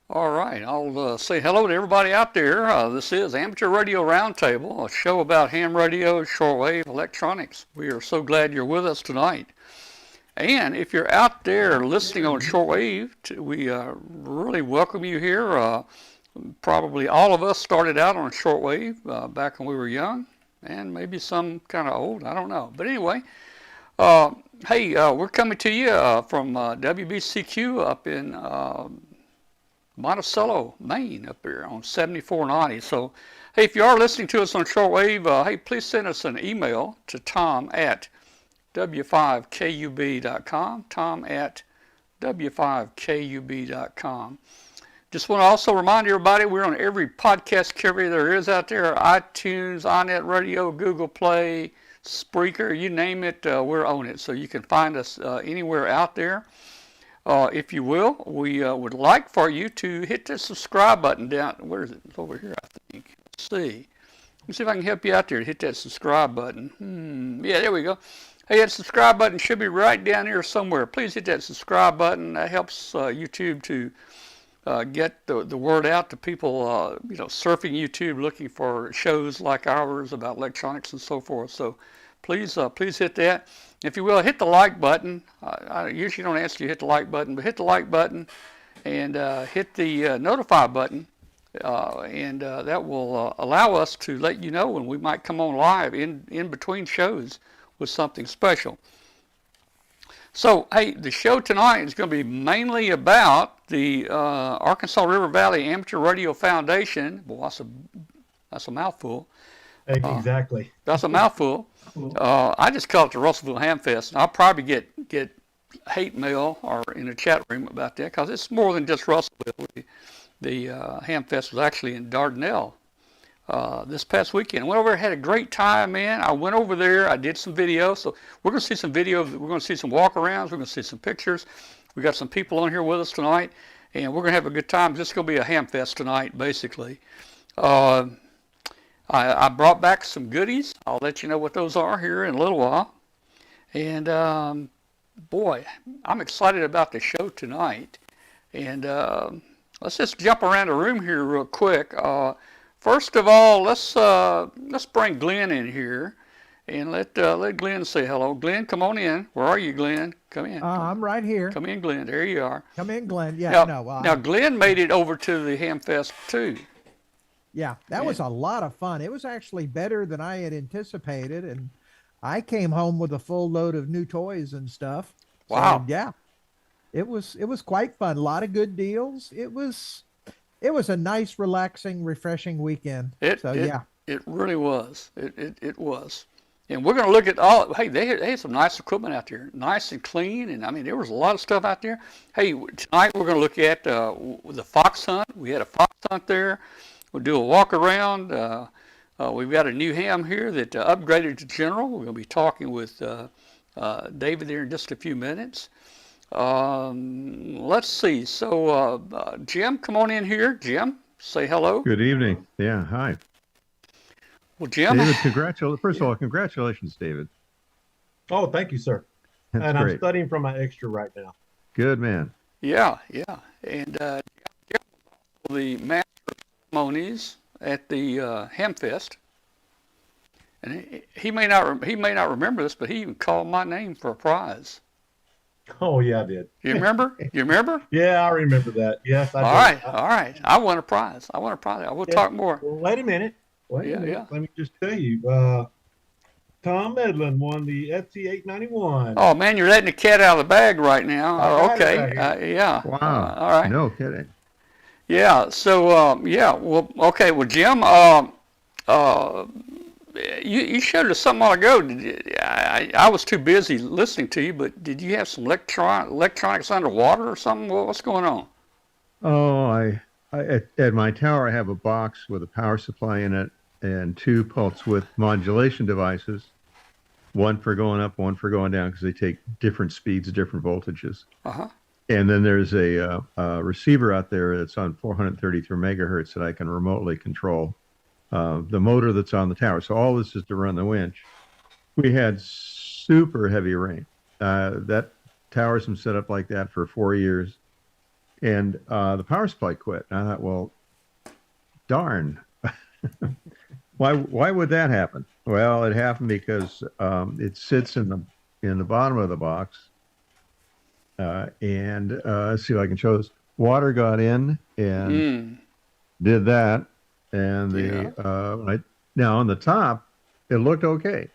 All right, I'll say hello to everybody out there. This is Amateur Radio Roundtable, a show about ham radio, shortwave, electronics. We are so glad you're with us tonight. And if you're out there listening on shortwave, we really welcome you here. Probably all of us started out on shortwave back when we were young, and maybe some kind of old, I don't know. But anyway, hey, we're coming to you from WBCQ up in Monticello, Maine, up here on 7490. So, hey, if you are listening to us on shortwave, hey, please send us an email to tom@w5kub.com, tom@w5kub.com. Just want to also remind everybody we're on every podcast carrier there is out there, iTunes, iNet Radio, Google Play, Spreaker, you name it, we're on it. So you can find us anywhere out there. If you will, we would like for you to hit the subscribe button down. Where is it? It's over here, I think. Let's see. Let me see if I can help you out there to hit that subscribe button. Yeah, there we go. Hey, that subscribe button should be right down here somewhere. Please hit that subscribe button. That helps YouTube to get the word out to people, surfing YouTube looking for shows like ours about electronics and so forth. So please hit that. If you will, hit the like button. I usually don't ask you to hit the like button, but hit the like button and hit the notify button, and that will allow us to let you know when we might come on live in between shows with something special. So, hey, the show tonight is going to be mainly about the Arkansas River Valley Amateur Radio Foundation. Boy, that's a mouthful. Exactly. That's a mouthful. I just call it the Russellville Hamfest, and I'll probably get hate mail or in the chat room about that because it's more than just Russellville. The Hamfest was actually in Dardanelle this past weekend. I went over there, had a great time, man. I went over there, I did some videos. So we're going to see some videos. We're going to see some walkarounds. We're going to see some pictures. We got some people on here with us tonight, and we're going to have a good time. It's just going to be a Hamfest tonight, basically. I brought back some goodies. I'll let you know what those are here in a little while. And boy, I'm excited about the show tonight. And let's just jump around the room here real quick. First of all, let's bring Glenn in here, and let Glenn say hello. Glenn, come on in. Where are you, Glenn? Come in. I'm right here. Come in, Glenn. There you are. Come in, Glenn. Yeah. Now Glenn made it over to the Hamfest too. Yeah, that was a lot of fun. It was actually better than I had anticipated, and I came home with a full load of new toys and stuff. Wow. So, yeah, it was quite fun. A lot of good deals. It was a nice, relaxing, refreshing weekend. It really was. It was. And we're going to look at all. Hey, they had some nice equipment out there, nice and clean. And I mean, there was a lot of stuff out there. Hey, tonight we're going to look at the fox hunt. We had a fox hunt there. We'll do a walk around. We've got a new ham here that upgraded to general. We're going to be talking with David there in just a few minutes. Let's see. So, Jim, come on in here. Jim, say hello. Good evening. Yeah, hi. Well, Jim. David, first of all, congratulations, David. Oh, thank you, sir. That's and great. I'm studying for my extra right now. Good man. Yeah. And Jim was the master of ceremonies at the Hamfest. And he may not remember this, but he even called my name for a prize. Oh, yeah, I did. You remember? Yeah, I remember that. Yes, I did. All right. I won a prize. I will talk more. Well, wait a minute. Yeah. Let me just tell you. Tom Medlin won the FC891. Oh, man, you're letting the cat out of the bag right now. I Okay. got Yeah. Wow. All right. No kidding. Yeah. So, Well, okay. Well, Jim, you showed us something a while ago. I was too busy listening to you, but did you have some electronics underwater or something? What's going on? Oh, I at my tower I have a box with a power supply in it and two pulse width modulation devices, one for going up, one for going down because they take different speeds, different voltages. Uh-huh. And then there's a receiver out there that's on 433 megahertz that I can remotely control. The motor that's on the tower. So all this is to run the winch. We had super heavy rain. That tower's been set up like that for 4 years. and the power supply quit. And I thought, well, darn, why would that happen? Well, it happened because it sits in the bottom of the box, and let's see if I can show this. Water got in and did that, and now on the top, it looked okay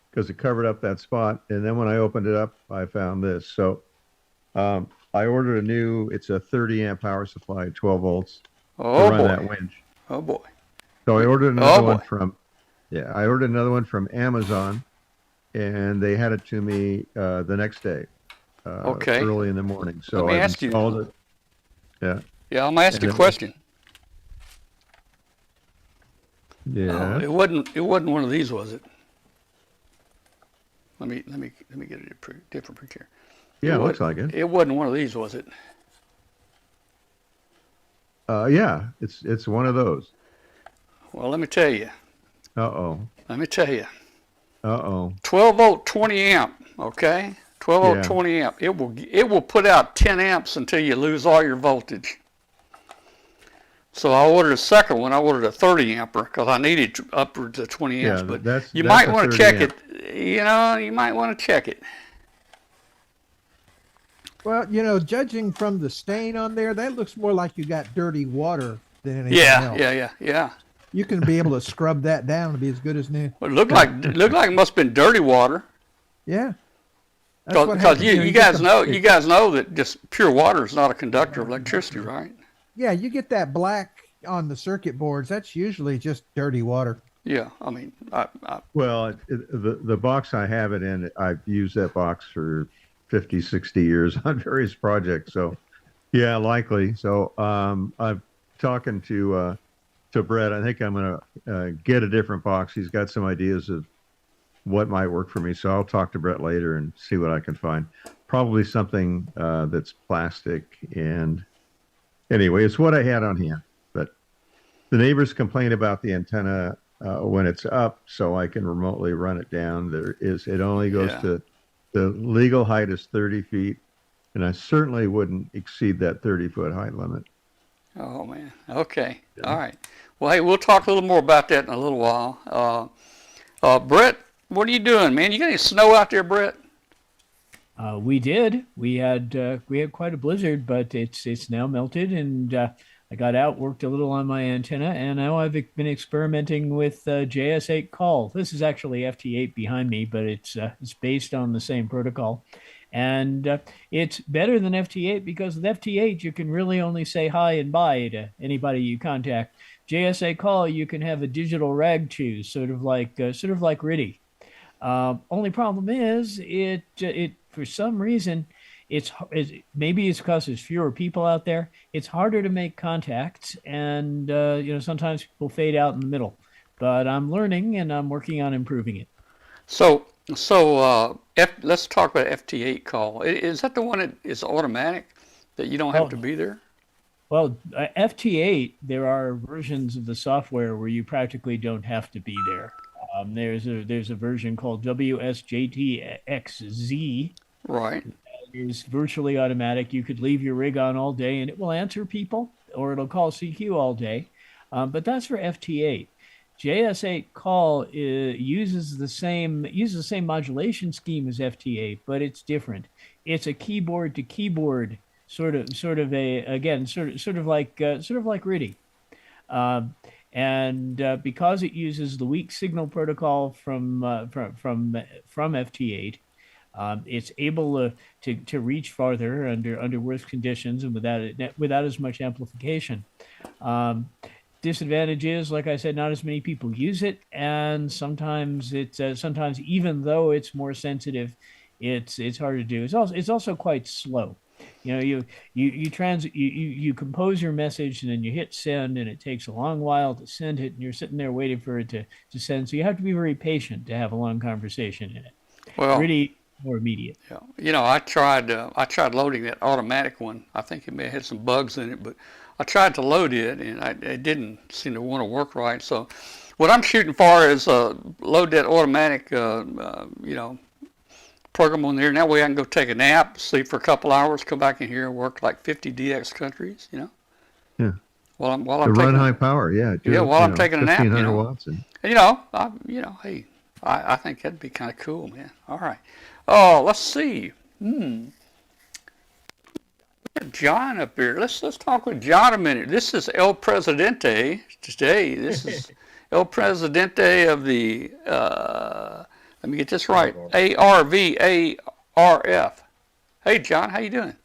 because it covered up that spot. And then when I opened it up, I found this. So I ordered it's a 30 amp power supply, 12 volts to run that winch. Oh boy. So I ordered another one from Amazon, and they had it to me the next day, early in the morning. So Let me I ask installed you. it. Yeah. Yeah, I'm gonna ask you a question. Yeah. It wasn't one of these, was it? Let me get a different picture. Yeah, it looks like it. It wasn't one of these, was it? Yeah, it's one of those. Well, let me tell you. Uh-oh. Let me tell you. Uh-oh. 12 volt, 20 amp. Okay, 12 volt, Yeah. 20 amp. It will put out 10 amps until you lose all your voltage. So I ordered a second one. I ordered a 30 ampere because I needed upwards of 20 amps. Yeah, But that's might a want to 30 check amp. it. You might want to check it. Well, judging from the stain on there, that looks more like you got dirty water than anything else. Yeah. You can be able to scrub that down and be as good as new. Well, it looked like it must have been dirty water. Yeah. That's what Because happens. you guys know that just pure water is not a conductor of electricity, right? Yeah, you get that black on the circuit boards. That's usually just dirty water. Yeah, I mean, Well, the box I have it in, I've used that box for 50, 60 years on various projects. So, yeah, likely. So, I'm talking to Brett. I think I'm going to get a different box. He's got some ideas of what might work for me. So I'll talk to Brett later and see what I can find. Probably something that's plastic. And anyway, it's what I had on hand. But the neighbors complain about the antenna when it's up, so I can remotely run it down. It only goes to the legal height is 30 feet, and I certainly wouldn't exceed that 30-foot height limit. oh man, okay, all right. Well, hey, we'll talk a little more about that in a little while. Brett, what are you doing, man? You got any snow out there, Brett? We did. We had quite a blizzard, but it's now melted, and I got out, worked a little on my antenna, and now I've been experimenting with JS8 call. This is actually FT8 behind me, but it's based on the same protocol, and it's better than FT8 because with FT8 you can really only say hi and bye to anybody you contact. JS8 call, you can have a digital rag choose, sort of like RTTY. Only problem is it for some reason maybe it's because there's fewer people out there. It's harder to make contacts, and sometimes people fade out in the middle. But I'm learning and I'm working on improving it. So let's talk about FT8 call. Is that the one that is automatic that you don't have to be there? Well, FT8, there are versions of the software where you practically don't have to be there. There's a version called WSJTXZ. Right. Is virtually automatic. You could leave your rig on all day and it will answer people, or it'll call CQ all day. But that's for FT8. JS8 call uses the same modulation scheme as FT8, but it's different. It's a keyboard to keyboard sort of like RTTY. And because it uses the weak signal protocol from FT8, it's able to reach farther under worse conditions and without as much amplification. Disadvantage is, like I said, not as many people use it, and sometimes even though it's more sensitive, it's hard to do. It's also quite slow. You compose your message and then you hit send, and it takes a long while to send it, and you're sitting there waiting for it to send. So you have to be very patient to have a long conversation in it. Well, really more immediate. Yeah. I tried loading that automatic one. I think it may have had some bugs in it, but I tried to load it and it didn't seem to want to work right. So what I'm shooting for is load that automatic, program on there. Now way I can go take a nap, sleep for a couple hours, come back in here and work like 50 DX countries, you know. Yeah. While I'm To taking run high power, yeah. while I'm taking a nap, 1500 watts. And you know, hey, I think that'd be kind of cool, man. All right. Oh, let's see. John up here. Let's talk with John a minute. This is El Presidente today. This is El Presidente of the let me get this right. ARRF. Hey John, how you doing?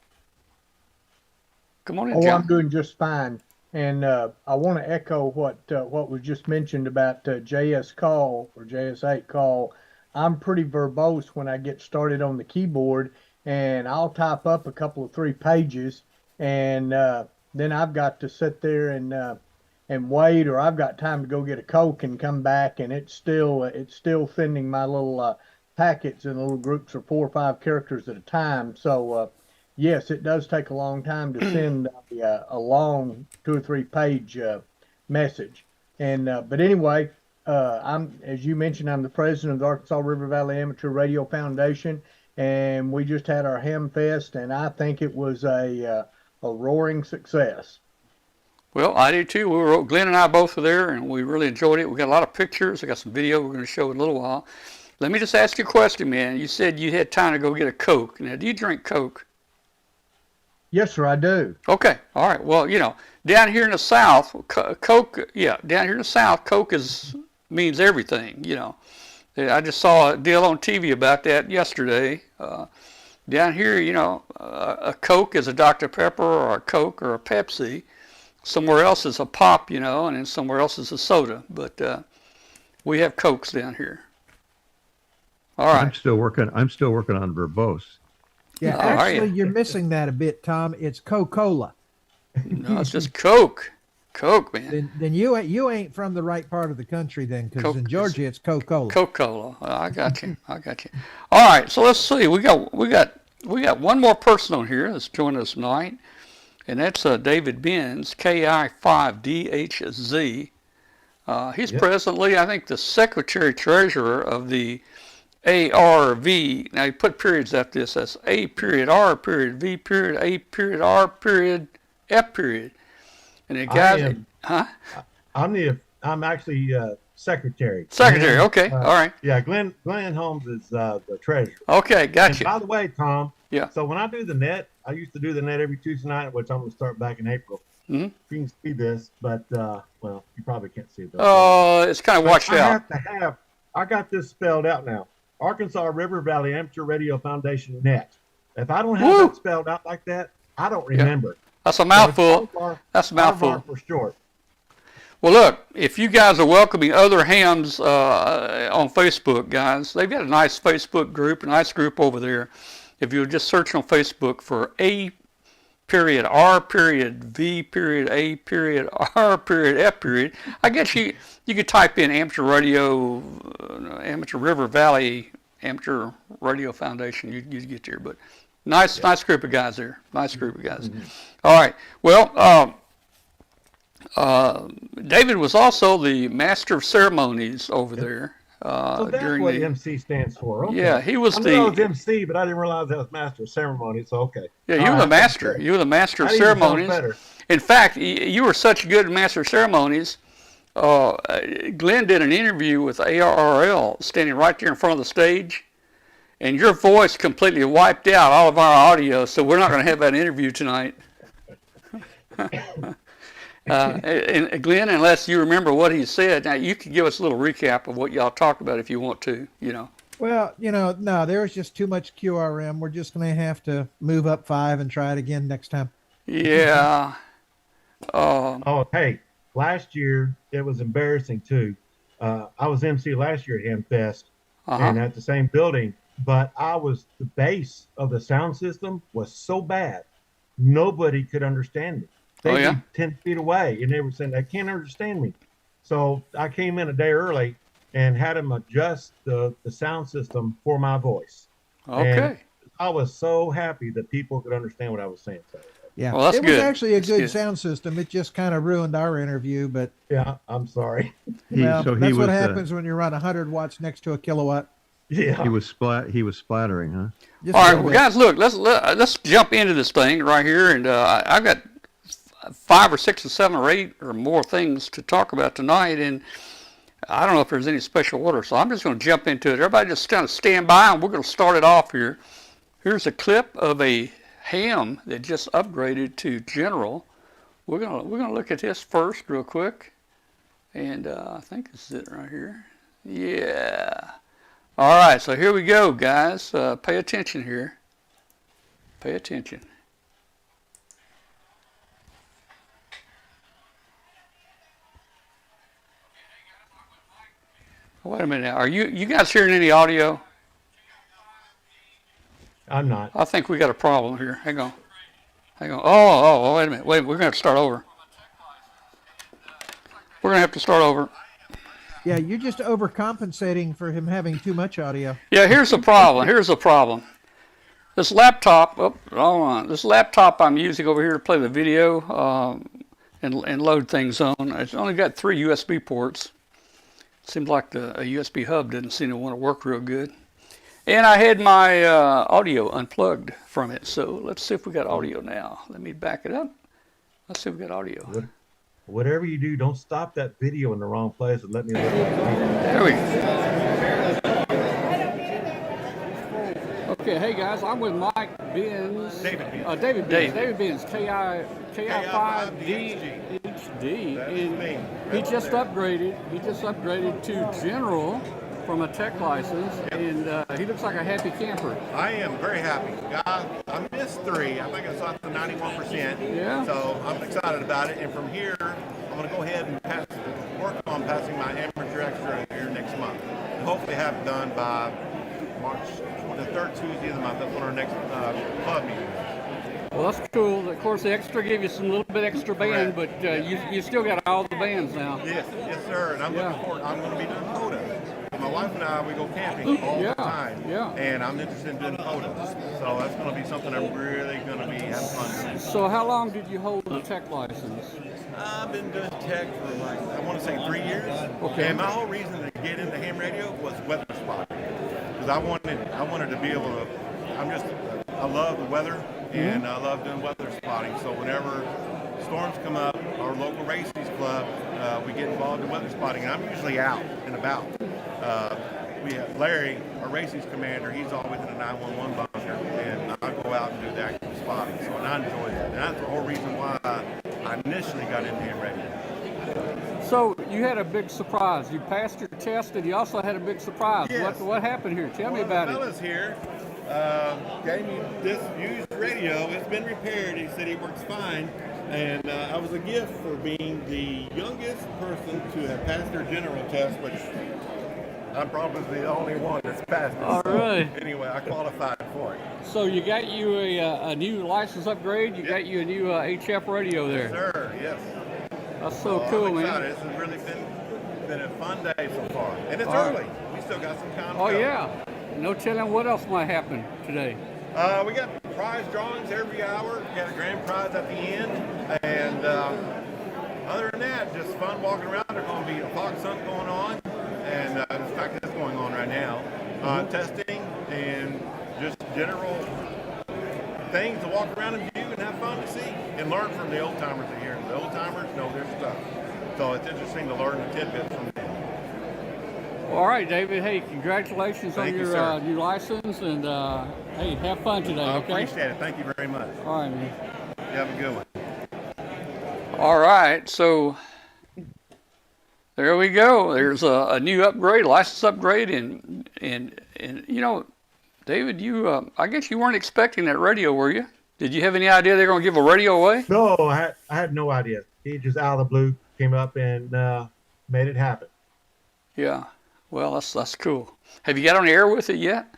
Good morning, John. I'm doing just fine. And I want to echo what was just mentioned about JS call or JS8 call. I'm pretty verbose when I get started on the keyboard, and I'll type up a couple of 3 pages, and then I've got to sit there and wait, or I've got time to go get a Coke and come back, and it's still sending my little packets in little groups of 4 or 5 characters at a time. So yes, it does take a long time to send a long 2 or 3 page message. And but anyway, as you mentioned, I'm the president of the Arkansas River Valley Amateur Radio Foundation, and we just had our Hamfest, and I think it was a roaring success. Well, I do too. Glenn and I both were there, and we really enjoyed it. We got a lot of pictures. I got some video we're going to show in a little while. Let me just ask you a question, man. You said you had time to go get a Coke. Now, do you drink Coke? Yes, sir, I do. Okay, all right. Well, you know, down here in the South, Coke, down here in the South, Coke means everything, you know. I just saw a deal on TV about that yesterday. Down here, you know, a Coke is a Dr. Pepper or a Coke or a Pepsi. Somewhere else is a pop, you know, and then somewhere else is a soda. But we have Cokes down here. All right. I'm still working on verbose. Yeah, actually, you're missing that a bit, Tom. It's Coca-Cola. No, it's just Coke. Coke, man. Then you ain't from the right part of the country then, because in Georgia it's Coca-Cola. Coca-Cola. I got you. I got you. All right, so let's see. We got one more person on here that's joining us tonight, and that's David Benz, KI5DHZ. He's presently, I think, the secretary treasurer of the ARV. Now you put periods after this. That's A period, R period, V period, A period, R period, F period. And the guy, I'm actually secretary. Secretary, okay, all right. Yeah, Glenn Holmes is the treasurer. Okay, gotcha. And by the way, Tom. Yeah. So when I do the net, I used to do the net every Tuesday night, which I'm going to start back in April. Mm-hmm. You can see this, but well, you probably can't see it. Oh, it's kind of washed out. I got this spelled out now. Arkansas River Valley Amateur Radio Foundation net. If I don't have it spelled out like that, I don't remember. Yeah. That's a mouthful. That's a mouthful. For short. Well, look, if you guys are welcoming other hams on Facebook, guys, they've got a nice Facebook group, a nice group over there. If you'll just search on Facebook for A period, R period, V period, A period, R period, F period, I guess you could type in Amateur Radio, Amateur River Valley Amateur Radio Foundation. You get there, but nice group of guys there. Nice group of guys. Mm-hmm. All right. Well, David was also the master of ceremonies over there. So that's what MC stands for. Okay. Yeah, he was I was MC, but I didn't realize that was master of ceremonies. So okay. Yeah, you were the master. You were the master of ceremonies. In fact, you were such a good master of ceremonies. Glenn did an interview with ARRL standing right there in front of the stage, and your voice completely wiped out all of our audio. So we're not going to have that interview tonight. And Glenn, unless you remember what he said, now you can give us a little recap of what y'all talked about if you want to, you know. Well, no, there was just too much QRM. We're just going to have to move up 5 and try it again next time. Yeah. Hey, last year it was embarrassing too. I was MC last year at Hamfest and at the same building, but the bass of the sound system was so bad, nobody could understand me. They'd be 10 feet away, and they were saying, they can't understand me. So I came in a day early and had them adjust the sound system for my voice. Okay. And I was so happy that people could understand what I was saying. Yeah, well, that's it was good. actually a good sound system. It just kind of ruined our interview, but yeah, I'm sorry. That's what happens when you run 100 watts next to a kilowatt. Yeah. He was splattering, huh? Just All a right, little well, bit. guys, look, let's jump into this thing right here, and I've got 5 or 6 or 7 or 8 or more things to talk about tonight, and I don't know if there's any special order, so I'm just going to jump into it. Everybody just kind of stand by, and we're going to start it off here. Here's a clip of a ham that just upgraded to general. We're gonna look at this first real quick, and I think this is it right here. Yeah. All right, so here we go, guys. Pay attention here. Pay attention. Wait a minute now. Are you guys hearing any audio? I'm not. I think we got a problem here. Hang on. Hang on. Oh, wait a minute. Wait, we're going to have to start over. We're going to have to start over. Yeah, you're just overcompensating for him having too much audio. Yeah, here's the problem. Here's the problem. This laptop, hold on. This laptop I'm using over here to play the video and load things on, it's only got 3 USB ports. Seems like a USB hub doesn't seem to want to work real good. And I had my audio unplugged from it, so let's see if we got audio now. Let me back it up. Let's see if we got audio. Whatever you do, don't stop that video in the wrong place and let me look at it. There we go. Okay, hey guys, I'm with Mike Benz. David Benz. David Benz. David Benz, KI5DHD. And he just upgraded to general from a tech license, and he looks like a happy camper. I am very happy. I missed 3. I think I saw the 91%. Yeah. So I'm excited about it. And from here, I'm going to go ahead and work on passing my amateur extra here next month. And hopefully have it done by March, the 3rd Tuesday of the month. That's when our next club meeting is. Well, that's cool. Of course, the extra give you some little bit extra band, but you still got all the bands now. Yes, sir. And I'm looking forward. I'm going to be doing POTA. My wife and I, we go camping all the time, and I'm interested in doing POTA. So that's going to be something I'm really going to be having fun with. So how long did you hold the tech license? I've been doing tech for like, I want to say 3 years. Okay. And my whole reason to get into ham radio was weather spotting. Because I wanted to be able to, I love the weather, and I love doing weather spotting. So whenever storms come up, our local races club, we get involved in weather spotting, and I'm usually out and about. We have Larry, our races commander, he's always in a 911 bunker, and I go out and do the active spotting, so and I enjoy that. And that's the whole reason why I initially got into ham radio. So you had a big surprise. You passed your test, and you also had a big surprise. Yes. What happened here? Tell me about One it. of the fellas here gave me this used radio. It's been repaired. He said it works fine. And I was a gift for being the youngest person to have passed their general test, which I'm probably the only one that's passed it. All right. Anyway, I qualified for it. So you got you a new license upgrade. You got you a new HF radio there. Sir, yes. That's so I'm cool, man. excited. This has really been a fun day so far. And it's All right. early. We still got some time to Oh go. yeah. No telling what else might happen today. We got prize drawings every hour. We got a grand prize at the end. And other than that, just fun walking around. There's going to be a fox hunt going on. And in fact, it's going on right now. Testing and just general things to walk around and view and have fun to see. And learn from the old timers that are here. The old timers know their stuff. So it's interesting to learn the tidbits from them. All right, David. Hey, congratulations Thank on you, your sir. new license, and hey, have fun today. I Okay. appreciate it. Thank you very much. All right, man. You have a good one. All right, so there we go. There's a new upgrade, license upgrade, and you know, David, you I guess you weren't expecting that radio, were you? Did you have any idea they're going to give a radio away? No, I had no idea. He just out of the blue came up and made it happen. Yeah. Well, that's cool. Have you got on the air with it yet?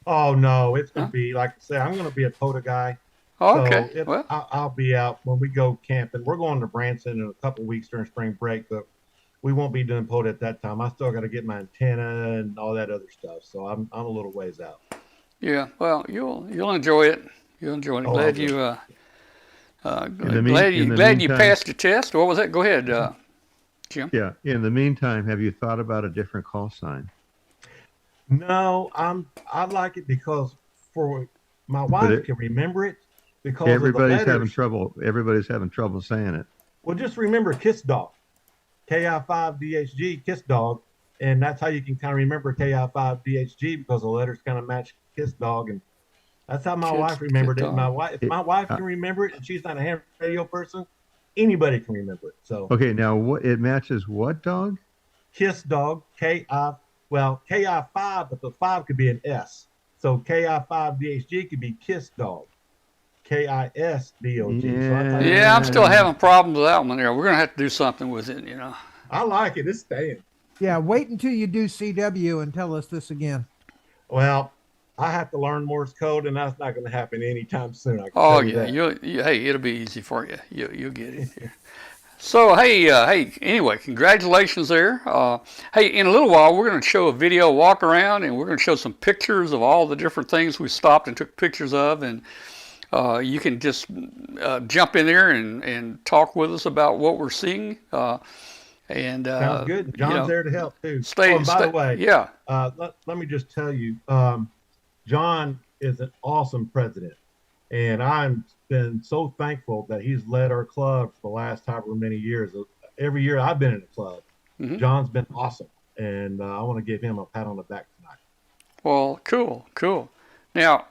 Oh no, it's gonna be like I said. I'm gonna be a POTA guy. Oh, okay. So Well, I'll be out when we go camping. We're going to Branson in a couple of weeks during spring break, but we won't be doing POTA at that time. I still got to get my antenna and all that other stuff. So I'm a little ways out. yeah. Well, you'll enjoy it. You'll enjoy it. Oh, Glad I you In the glad you meantime- passed your test. What was that? Go ahead, Jim. Yeah. In the meantime, have you thought about a different call sign? No, I like it because for my But wife can remember it because of the everybody's having letters. trouble. Everybody's having trouble saying it. Well, just remember Kiss Dog, KI5DHG, Kiss Dog, and that's how you can kind of remember KI5DHG because the letters kind of match Kiss Dog, and that's how my wife remembered it. My wife, if It- my wife uh, can remember it, and she's not a ham radio person, anybody can remember it. So Okay, now what it matches what dog? Kiss Dog, KI5, but the 5 could be an S. So KI5DHG could be Kiss Dog, KISDOG. So that's how you Yeah, I'm still having problems with that one there. We're going to have to do something with it, you know. I like it. It's staying. Yeah, wait until you do CW and tell us this again. Well, I have to learn Morse code, and that's not going to happen anytime soon. I can Oh, tell you yeah. that. Hey, it'll be easy for you. You'll get it here. So, hey, anyway, congratulations there. Hey, in a little while, we're going to show a video walk around, and we're going to show some pictures of all the different things we stopped and took pictures of, and you can just jump in there and talk with us about what we're seeing. Sounds good. John's there to help too. Stay, and by the way, yeah. let me just tell you, John is an awesome president, and I've been so thankful that he's led our club for the last however many years. Every year I've been in the club, John's been awesome, and I want to give him a pat on the back tonight. Well, cool. Now,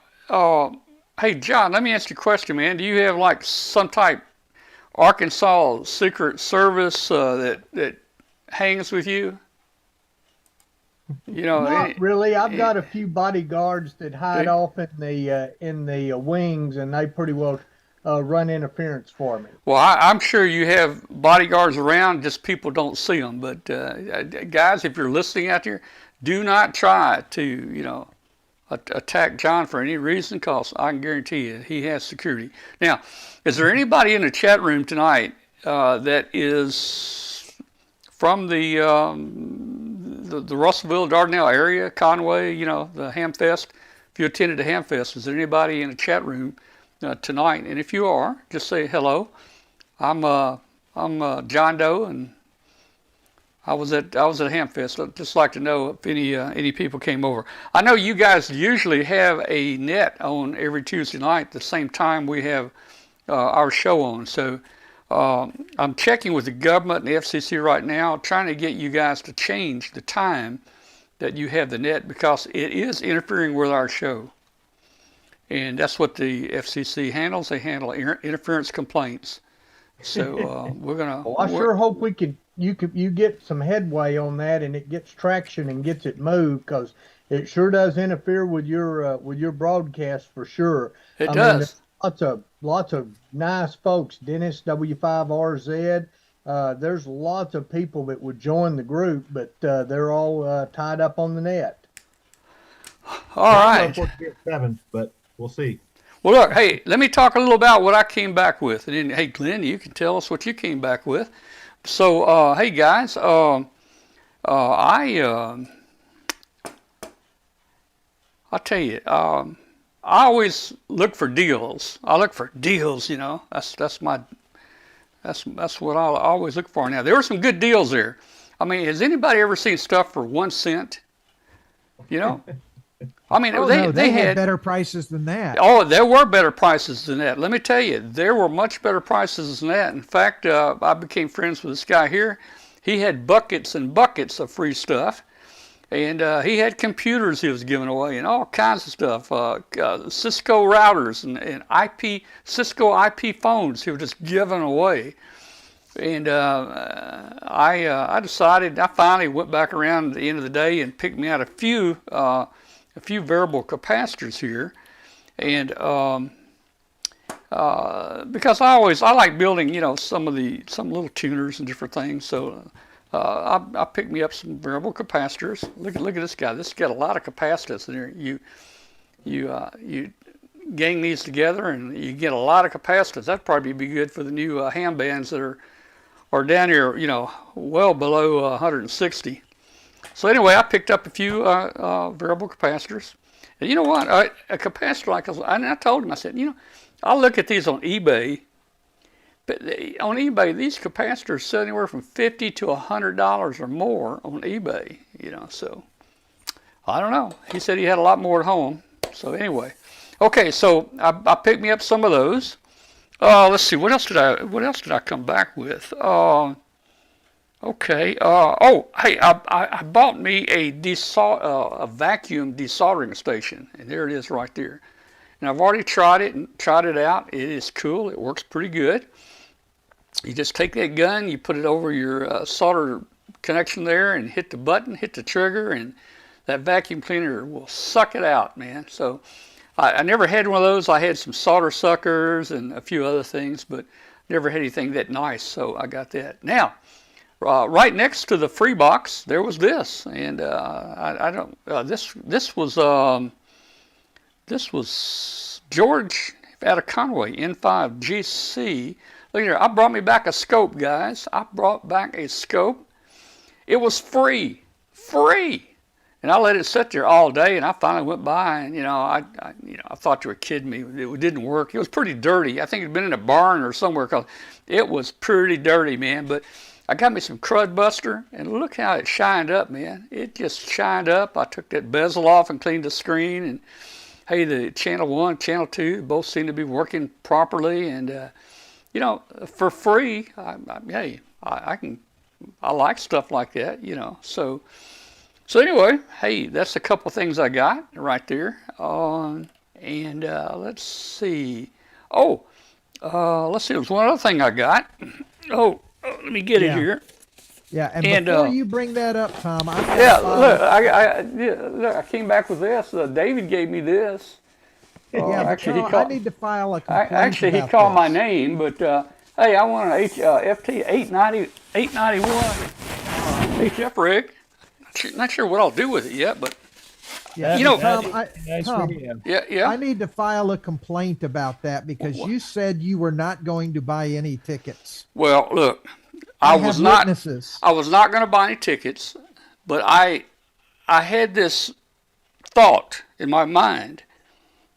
hey, John, let me ask you a question, man. Do you have like some type Arkansas Secret Service that hangs with you? You know, Not really. I've got a few bodyguards that hide off in the wings, and they pretty well run interference for me. Well, I'm sure you have bodyguards around, just people don't see them. But guys, if you're listening out there, do not try to, attack John for any reason, because I can guarantee you he has security. Now, is there anybody in the chat room tonight that is from the Russellville, Dardanelle area, Conway, the Hamfest? If you attended the Hamfest, is there anybody in the chat room tonight? And if you are, just say hello. I'm John Doe, and I was at Hamfest. I'd just like to know if any people came over. I know you guys usually have a net on every Tuesday night, the same time we have our show on. So I'm checking with the government and the FCC right now, trying to get you guys to change the time that you have the net, because it is interfering with our show. And that's what the FCC handles. They handle interference complaints. So we're gonna. Well, I sure hope you get some headway on that, and it gets traction and gets it moved, because it sure does interfere with your broadcast for sure. It does. Lots of nice folks. Dennis, W5RZ. There's lots of people that would join the group, but they're all tied up on the net. All right. Seven, but we'll see. Well, look, hey, let me talk a little about what I came back with. And then, hey, Glenn, you can tell us what you came back with. So, hey, guys, I'll tell you, I always look for deals. I look for deals, That's what I always look for. Now, there were some good deals there. I mean, has anybody ever seen stuff for 1 cent? I mean, they had better prices than that. Oh, there were better prices than that. Let me tell you, there were much better prices than that. In fact, I became friends with this guy here. He had buckets and buckets of free stuff, and he had computers he was giving away and all kinds of stuff. Cisco routers and Cisco IP phones he was just giving away. And I decided, I finally went back around at the end of the day and picked me out a few variable capacitors here, and because I like building, some little tuners and different things. So I picked me up some variable capacitors. Look at this guy. This has got a lot of capacitors in there. You gang these together and you get a lot of capacitors. That'd probably be good for the new ham bands that are down here, well below 160. So anyway, I picked up a few variable capacitors. And you know what? A capacitor like this, I told him, I said, I look at these on eBay, but on eBay, these capacitors sell anywhere from $50 to $100 or more on eBay, So I don't know. He said he had a lot more at home. So anyway, okay. So I picked me up some of those. Let's see. What else did I come back with? Okay. Hey, I bought me a vacuum desoldering station, and there it is right there. And I've already tried it out. It is cool. It works pretty good. You just take that gun, you put it over your solder connection there, and hit the button, hit the trigger, and that vacuum cleaner will suck it out, man. So I never had one of those. I had some solder suckers and a few other things, but never had anything that nice. So I got that. Now, right next to the free box, there was this, and I don't. This was George out of Conway, N5 GC. Look here, I brought me back a scope, guys. I brought back a scope. It was free. And I let it sit there all day, and I finally went by, and I thought you were kidding me. It didn't work. It was pretty dirty. I think it'd been in a barn or somewhere, because it was pretty dirty, man. But I got me some crud buster, and look how it shined up, man. It just shined up. I took that bezel off and cleaned the screen, and hey, the channel 1, channel 2 both seem to be working properly, and for free. I like stuff like that, So anyway, hey, that's a couple things I got right there. And let's see. Let's see. There's one other thing I got. Let me get it here. Yeah, and before you bring that up, Tom, Look, I came back with this. David gave me this. Actually, I need to file a complaint. Actually, he called my name, but hey, I want an FT 891 HF rig. Not sure what I'll do with it yet, but Tom, yeah. I need to file a complaint about that, because you said you were not going to buy any tickets. Well, look, I was not going to buy any tickets, but I had this thought in my mind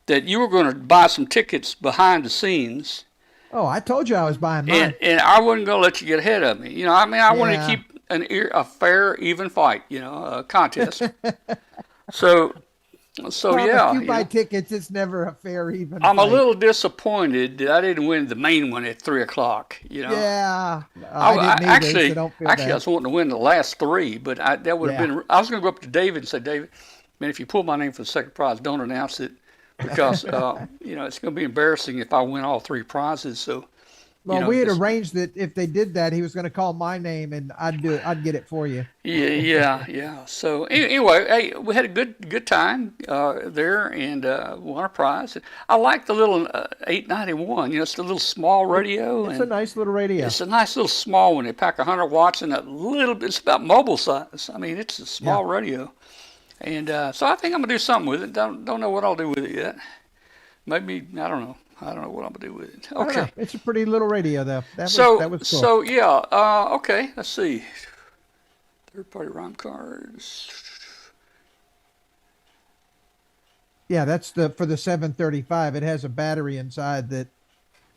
that you were going to buy some tickets behind the scenes. Oh, I told you I was buying mine. And I wasn't going to let you get ahead of me. I wanted to keep a fair, even fight, a contest. So Tom, yeah. If you buy tickets, it's never a fair, even I'm fight. a little disappointed that I didn't win the main one at 3:00. Yeah. I didn't either, so don't feel bad. I was wanting to win the last three, but that would have been. I was going to go up to David and say, David, man, if you pull my name for the second prize, don't announce it, because it's going to be embarrassing if I win all three prizes. So. Well, we had arranged that if they did that, he was going to call my name, and I'd do it. I'd get it for you. Yeah. So anyway, hey, we had a good time there, and won a prize. I like the little 891. It's the little small radio. It's a nice little radio. It's a nice little small one. They pack 100 watts and a little bit. It's about mobile size. I mean, it's a small radio, and so I think I'm gonna do something with it. Don't know what I'll do with it yet. Maybe I don't know. I don't know what I'm gonna do with it. Okay, it's a pretty little radio, though. That was cool. So yeah. Okay, let's see. Third-party ROM cards. Yeah, that's for the 735. It has a battery inside that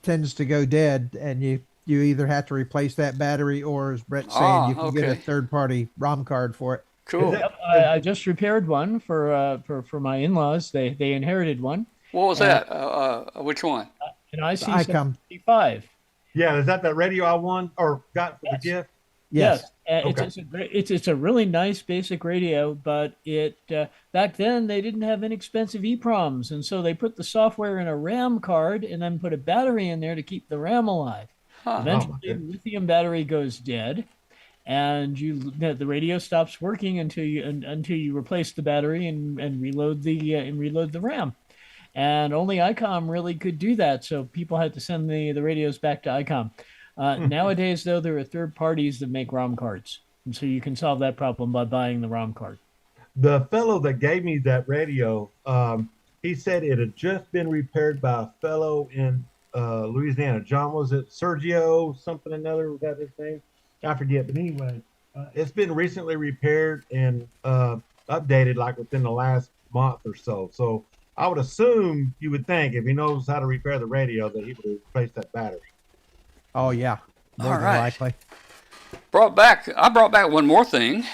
tends to go dead, and you either have to replace that battery, or, as Brett's saying, you can get a third-party ROM card for it. Cool. Yep, I just repaired one for my in-laws. They inherited one. What was that? Which one? An IC75. Yeah, is that radio I won or got for the gift? Yes. It's a really nice basic radio, but back then they didn't have inexpensive EPROMs, and so they put the software in a RAM card and then put a battery in there to keep the RAM alive. Eventually, the lithium battery goes dead, and the radio stops working until you replace the battery and reload the RAM. And only Icom really could do that, so people had to send the radios back to Icom. Nowadays, though, there are third parties that make ROM cards, and so you can solve that problem by buying the ROM card. The fellow that gave me that radio, he said it had just been repaired by a fellow in Louisiana. John, was it Sergio something or another? Was that his name? I forget. But anyway, it's been recently repaired and updated like within the last month or so. So I would assume you would think if he knows how to repair the radio that he would replace that battery. Oh yeah, more than likely. I brought back one more thing.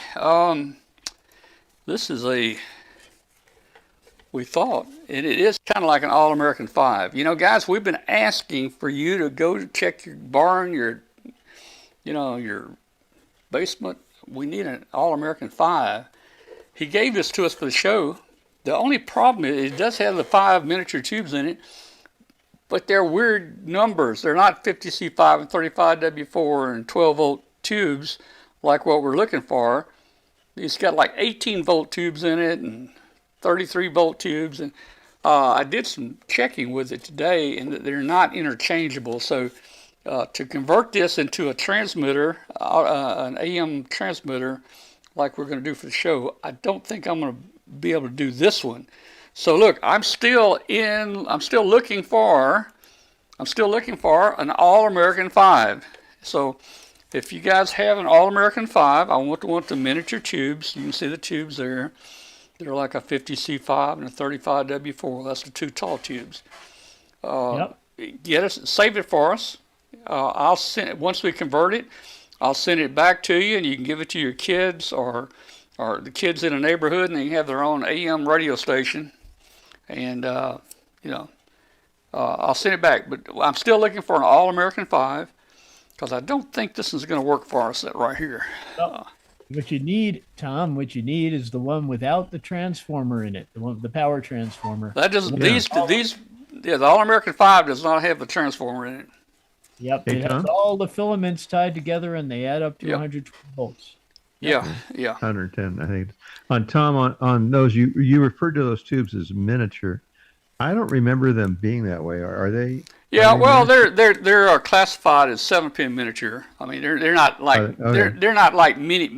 This is a we thought. And it is kind of like an All-American 5. You know, guys, we've been asking for you to go check your barn, your basement. We need an All-American 5. He gave this to us for the show. The only problem is it does have the 5 miniature tubes in it, but they're weird numbers. They're not 50C5 and 35W4 and 12-volt tubes like what we're looking for. It's got like 18-volt tubes in it and 33-volt tubes. And I did some checking with it today, and they're not interchangeable. So to convert this into a transmitter, an AM transmitter, like we're going to do for the show, I don't think I'm going to be able to do this one. So look, I'm still looking for an All-American 5. So if you guys have an All-American 5, I want the miniature tubes. You can see the tubes there. They're like a 50C5 and a 35W4. That's the 2 tall tubes. Save it for us. I'll send it once we convert it. I'll send it back to you, and you can give it to your kids or the kids in the neighborhood, and they can have their own AM radio station. And I'll send it back. But I'm still looking for an All-American 5 because I don't think this is going to work for us right here. What you need, Tom, is the one without the transformer in it, the one with the power transformer. That doesn't. The All-American 5 does not have the transformer in it. Yep, it has all the filaments tied together, and they add up to 120 volts. Yeah. 110, I think. On those, you referred to those tubes as miniature. I don't remember them being that way. Are they? Yeah, well, they're classified as 7-pin miniature. I mean, they're not like they're not like mini,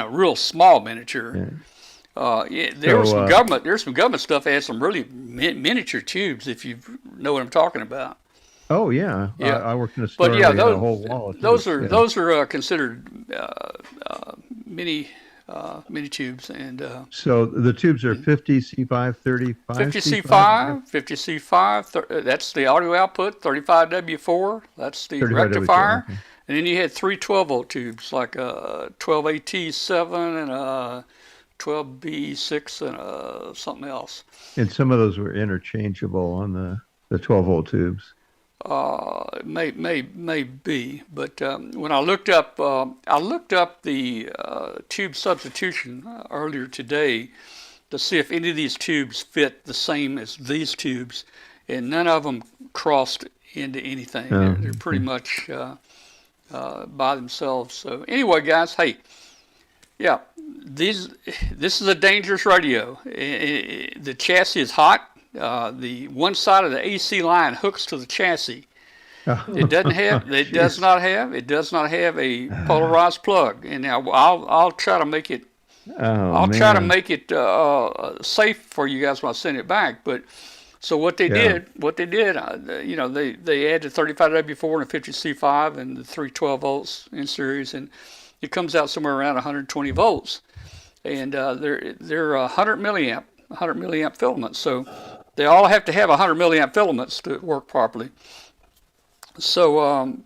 real small miniature. Yeah. There's some government stuff that has some really miniature tubes, if you know what I'm talking about. Oh yeah. I worked in a store. But yeah, a whole wall of those tubes. are considered mini tubes, and so the tubes are 50C5, 35. 50C5. That's the audio output. 35W4. That's the rectifier. Okay. And then you had 3 12-volt tubes, like a 12AT7 and a 12B6 and something else. And some of those were interchangeable on the 12-volt tubes. May be, but when I looked up the tube substitution earlier today to see if any of these tubes fit the same as these tubes, and none of them crossed into anything. They're pretty much by themselves. So anyway, guys, hey, yeah, this is a dangerous radio. The chassis is hot. The one side of the AC line hooks to the chassis. It does not have a polarized plug. And now I'll try to make it. Try to make it safe for you guys when I send it back. But so what they did, they added 35W4 and a 50C5 and the 312 volts in series, and it comes out somewhere around 120 volts. And they're 100 milliamp filaments. So they all have to have 100 milliamp filaments to work properly. So,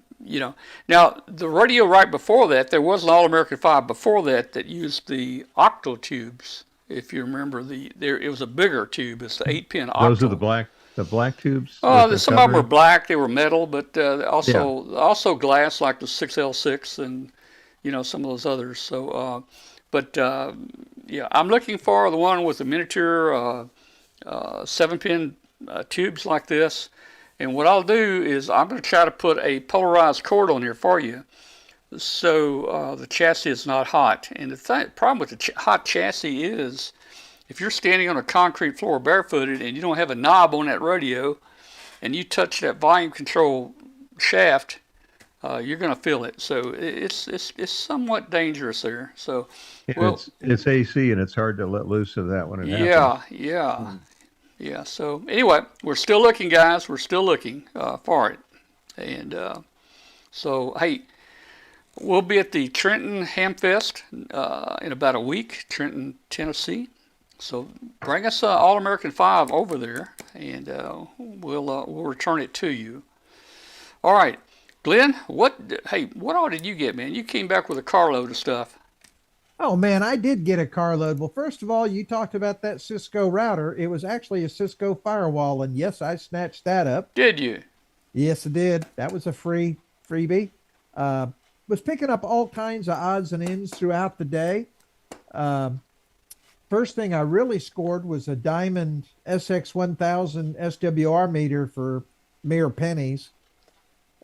now the radio right before that, there was an All-American 5 before that used the octal tubes. If you remember, it was a bigger tube. It's the 8-pin octal. Those are the black tubes? Some of them were black. They were metal, but also glass, like the 6L6 and, some of those others. So, I'm looking for the one with the miniature 7-pin tubes like this. And what I'll do is I'm going to try to put a polarized cord on here for you so the chassis is not hot. And the problem with the hot chassis is if you're standing on a concrete floor barefooted and you don't have a knob on that radio and you touch that volume control shaft, you're going to feel it. So it's somewhat dangerous there. So it's AC and it's hard to let loose of that when it happens. Yeah. So anyway, we're still looking, guys. We're still looking for it. And so, hey, we'll be at the Trenton Hamfest in about a week, Trenton, Tennessee. So bring us an All-American 5 over there, and we'll return it to you. All right, Glenn. What all did you get, man? You came back with a carload of stuff. Oh man, I did get a carload. Well, first of all, you talked about that Cisco router. It was actually a Cisco firewall, and yes, I snatched that up. Did you? Yes, I did. That was a freebie. Uh, was picking up all kinds of odds and ends throughout the day. Um, First thing I really scored was a Diamond SX1000 SWR meter for mere pennies,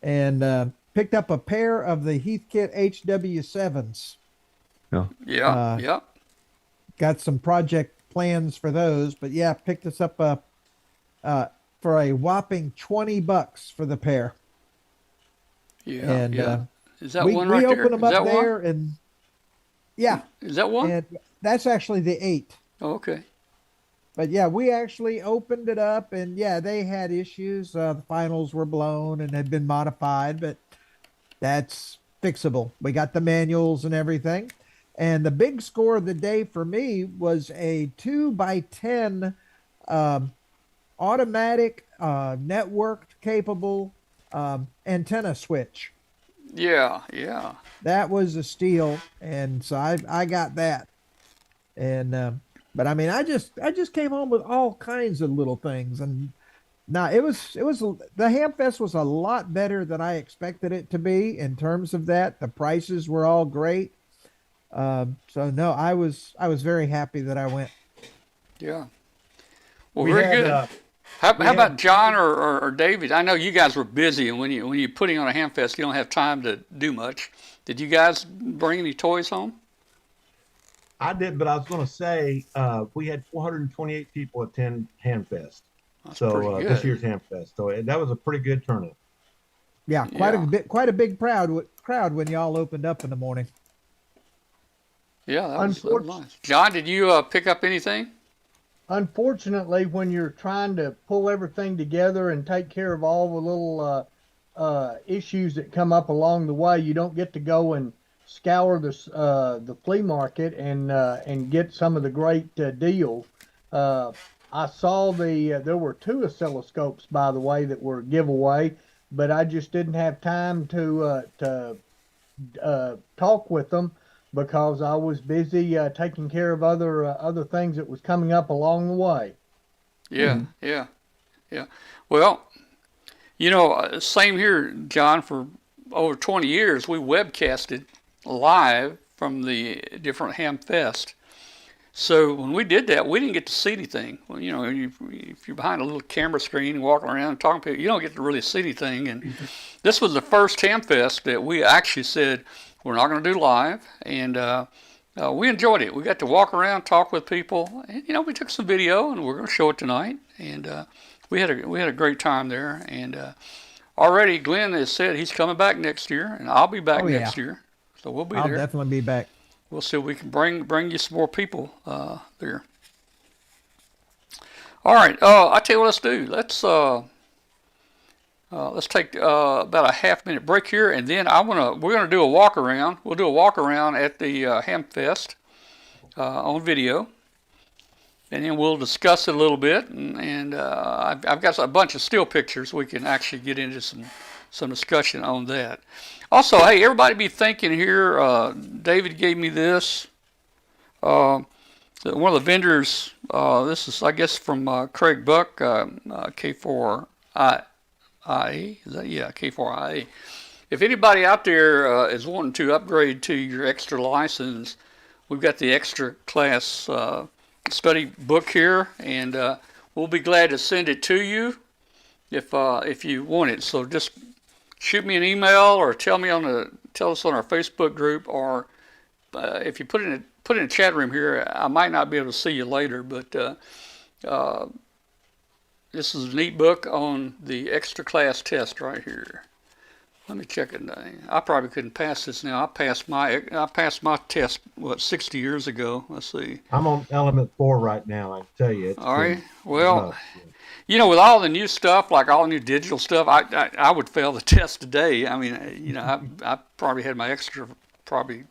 and picked up a pair of the Heathkit HW7s. Yeah, yeah. Got some project plans for those, but yeah, picked us up for a whopping $20 for the pair. Yeah, And yeah. Is that we one right there? opened them Is up that there, one? and yeah, Is that one? and that's actually the 8. Oh, okay. But yeah, we actually opened it up, and yeah, they had issues. The finals were blown and had been modified, but that's fixable. We got the manuals and everything. And the big score of the day for me was a 2x10 automatic, networked capable antenna switch. Yeah, yeah. That was a steal, and so I got that. And but I mean, I just came home with all kinds of little things, and now it was the Hamfest was a lot better than I expected it to be in terms of that. The prices were all great. So no, I was very happy that I went. Yeah. Well, We very had, good. How about John or David? I know you guys were busy, and when you're putting on a Hamfest, you don't have time to do much. Did you guys bring any toys home? I did, but I was going to say we had 428 people attend Hamfest. That's So pretty good. this year's Hamfest. So that was a pretty good turnout. Yeah, quite a big crowd when y'all opened up in the morning. Yeah, that was nice. John, did you pick up anything? Unfortunately, when you're trying to pull everything together and take care of all the little issues that come up along the way, you don't get to go and scour the flea market and get some of the great deals. I saw there were 2 oscilloscopes, by the way, that were giveaway, but I just didn't have time to talk with them because I was busy taking care of other things that was coming up along the way. Yeah, yeah. Well, same here, John. For over 20 years, we webcasted live from the different Hamfest. So when we did that, we didn't get to see anything. Well, if you're behind a little camera screen and walking around and talking to people, you don't get to really see anything. And this was the first Hamfest that we actually said we're not going to do live, and we enjoyed it. We got to walk around, talk with people, and we took some video, and we're going to show it tonight. And we had a great time there. And already Glenn has said he's coming back next year, and I'll be back next year. So we'll be there. I'll definitely be back. We'll see if we can bring you some more people there. All right. I tell you what, let's do. Let's take about a half-minute break here, and then we're gonna do a walk around. We'll do a walk around at the Hamfest on video, and then we'll discuss it a little bit. And I've got a bunch of still pictures. We can actually get into some discussion on that. Also, hey, everybody be thinking here. David gave me this. One of the vendors. This is, I guess, from Craig Buck, K4I. K4IA. If anybody out there is wanting to upgrade to your extra license, we've got the extra class study book here, and we'll be glad to send it to you if you want it. So just shoot me an email or tell us on our Facebook group, or if you put it in a chat room here. I might not be able to see you later, but this is a neat book on the extra class test right here. Let me check it. I probably couldn't pass this now. I passed my test 60 years ago. Let's see. I'm on element 4 right now. I can tell you. All right. Well, with all the new stuff, like all the new digital stuff, I would fail the test today. I mean, I probably had my extra probably.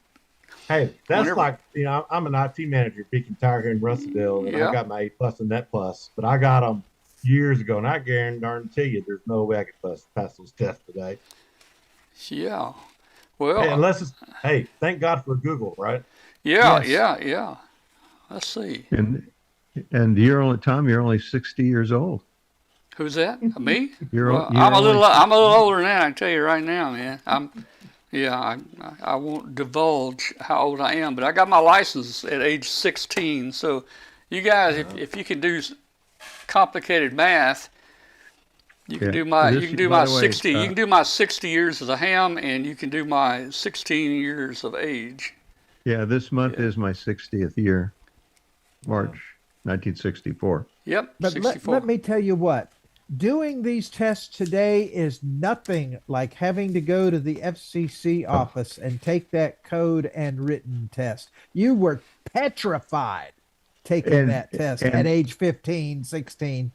Hey, that's like, I'm an IT manager at Beacon Tire here in Russellville, and I got my A+ and Net Plus, but I got them years ago, and I guarantee you there's no way I could pass those tests today. Yeah. Well, Hey, unless it's, hey, thank God for Google, right? yeah, Yes. yeah. Let's see. And you're only 60 years old. Who's that? Me? Well, You're only 60. I'm a little older than that. I can tell you right now, man. I won't divulge how old I am, but I got my license at age 16. So, you guys, if you can do complicated math, you can Yeah. do my This, you can do by my the way, 60 you can do my 60 years as a ham, and you can do my 16 years of age. yeah, this month Yeah. is my 60th year, March 1964. Yep, But 64. let me tell you what, doing these tests today is nothing like having to go to the FCC office and take that code and written test. You were petrified taking And- that test and- at age 15, 16.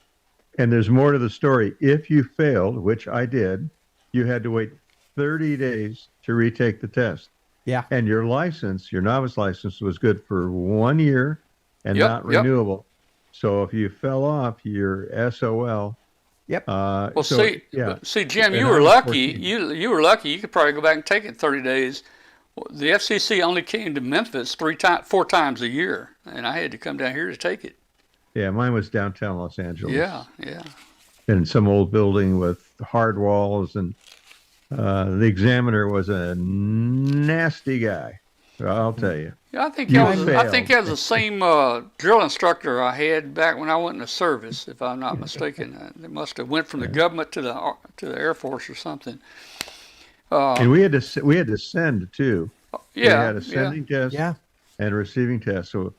And there's more to the story. If you failed, which I did, you had to wait 30 days to retake the test. Yeah. And your license, your novice license, was good for 1 year and Yep, not yep. renewable. So if you fell off, you're SOL. Yep. Well, so, see, Jim, And you I were was lucky. 14. You were lucky. You could probably go back and take it in 30 days. Well, the FCC only came to Memphis 4 times a year, and I had to come down here to take it. Yeah, mine was downtown Los Angeles. Yeah. In some old building with hard walls, and the examiner was a nasty guy. I'll tell you. Yeah, I think You that failed. was the same drill instructor I had back when I went in the service, if I'm not mistaken. They must have went from the government to the Air Force or something. And we had to send too. We Yeah, had a sending test Yeah. and a receiving test. So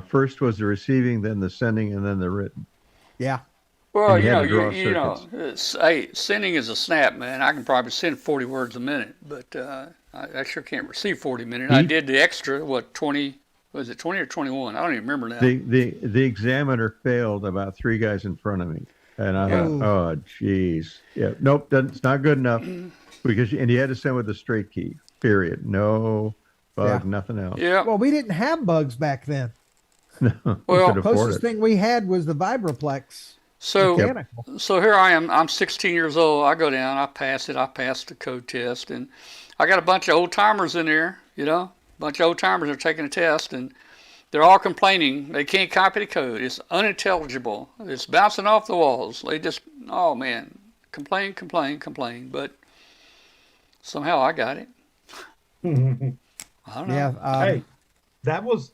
first was the receiving, then the sending, and then the written. Yeah. Well, And you you had know, to draw you know, hey, sending is a snap, man. I can probably send 40 words a minute, but I sure can't receive 40 a minute. I did the extra, 20, was it 20 or 21? I don't even remember now. The examiner failed about 3 guys in front of me, and I Yeah. thought, oh, geez, yeah, nope, it's not good enough, because you had to send with a straight key. Period. No bug, Yeah. nothing else. Yeah. Well, we didn't have bugs back then. No, Well, we could afford Closest it. thing we had was the Vibraplex So, mechanical. so here I am. I'm 16 years old. I go down. I pass it. I pass the code test, and I got a bunch of old timers in there. You know, a bunch of old timers are taking the test, and they're all complaining. They can't copy the code. It's unintelligible. It's bouncing off the walls. They just, oh man, complain. But somehow I got it. I don't know. Yeah. Hey, that was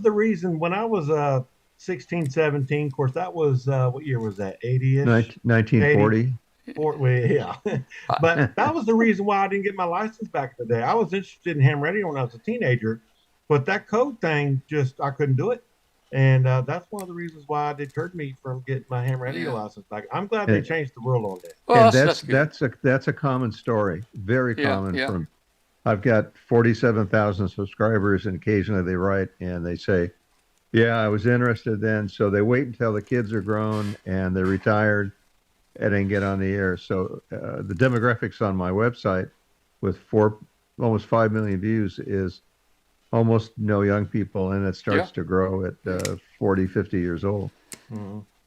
the reason when I was 16, 17. Of course, that was what year was that? 80ish. 1940. Yeah. But that was the reason why I didn't get my license back in the day. I was interested in ham radio when I was a teenager, but that code thing I couldn't do it. And that's one of the reasons why it deterred me from getting my ham radio license back. I'm glad they changed the rule on that. Well, And that's good. that's a common story. Very Yeah, common. yeah. I've got 47,000 subscribers, and occasionally they write and they say, yeah, I was interested then. So they wait until the kids are grown and they're retired and then get on the air. So the demographics on my website with almost 5 million views is almost no young people, and it starts to grow at 40, 50 years old.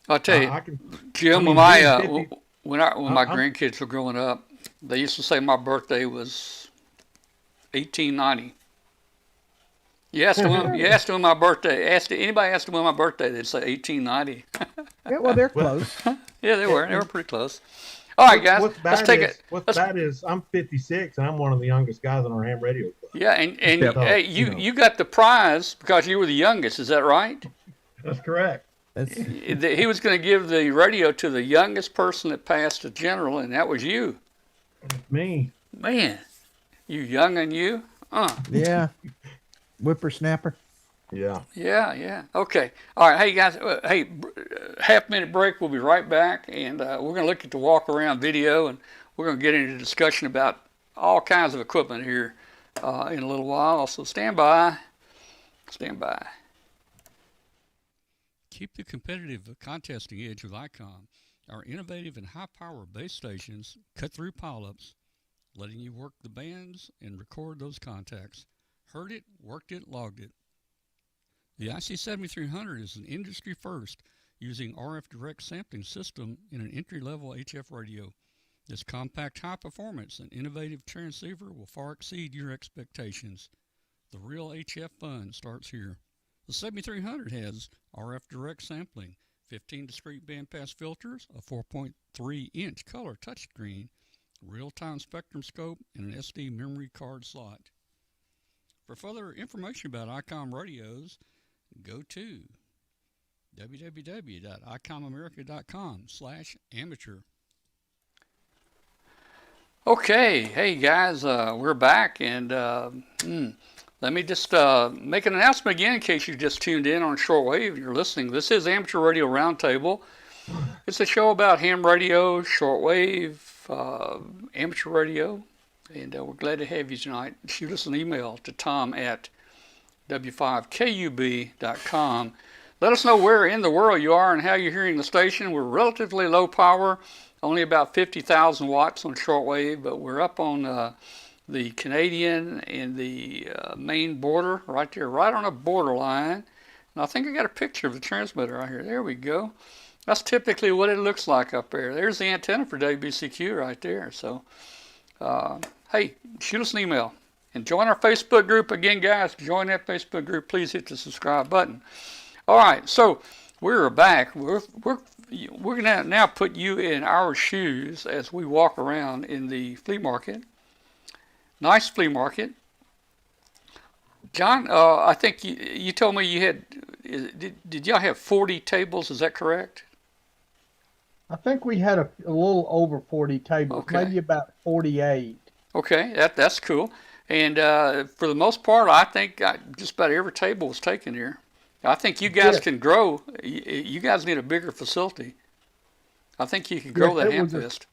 I'll tell you, I can, Jim, I mean, when being when my I'm- grandkids were growing up, they used to say my birthday was 1890. You asked them my birthday. Anybody asked them when my birthday, they'd say 1890. Yeah, well, they're close. Yeah, they were pretty close. All right, guys, What's let's bad take is, it. what's bad is I'm 56 and I'm one of the youngest guys on our ham radio club. Yeah, and Yep. hey, you got the prize because you were the youngest. Is that right? That's correct. That's, He was going to give the radio to the youngest person that passed the general, and that was you. Me. Man, you young and you. yeah. Whippersnapper. Yeah. Yeah. Okay. All right. Hey, guys. Half-minute break. We'll be right back, and we're going to look at the walk-around video, and we're going to get into discussion about all kinds of equipment here in a little while. So stand by. Keep the competitive contesting edge with Icom. Our innovative and high-power base stations cut through pileups, letting you work the bands and record those contacts. Heard it, worked it, logged it. The IC7300 is an industry first using RF direct sampling system in an entry-level HF radio. This compact, high performance, and innovative transceiver will far exceed your expectations. The real HF fun starts here. The 7300 has RF direct sampling, 15 discrete bandpass filters, a 4.3-inch color touchscreen, real-time spectrum scope, and an SD memory card slot. For further information about Icom radios, go to www.icomamerica.com/amateur. Okay, hey guys, we're back, and let me just make an announcement again in case you just tuned in on shortwave. You're listening. This is Amateur Radio Roundtable. It's a show about ham radio, shortwave, amateur radio, and we're glad to have you tonight. Shoot us an email to tom@w5kub.com. Let us know where in the world you are and how you're hearing the station. We're relatively low power, only about 50,000 watts on shortwave, but we're up on the Canadian and the Maine border, right there, right on a borderline. And I think I got a picture of the transmitter right here. There we go. That's typically what it looks like up there. There's the antenna for WBCQ right there. So, hey, shoot us an email. And join our Facebook group. Again, guys, join that Facebook group. Please hit the subscribe button. All right, so we're back. We're going to now put you in our shoes as we walk around in the flea market. Nice flea market. John, I think you told me you had, did y'all have 40 tables? Is that correct? I think we had a little over 40 tables, Okay. maybe about 48. Okay, that's cool. And for the most part, I think just about every table was taken here. I think you guys can grow. You guys need a bigger facility. I think you can grow that Hamfest.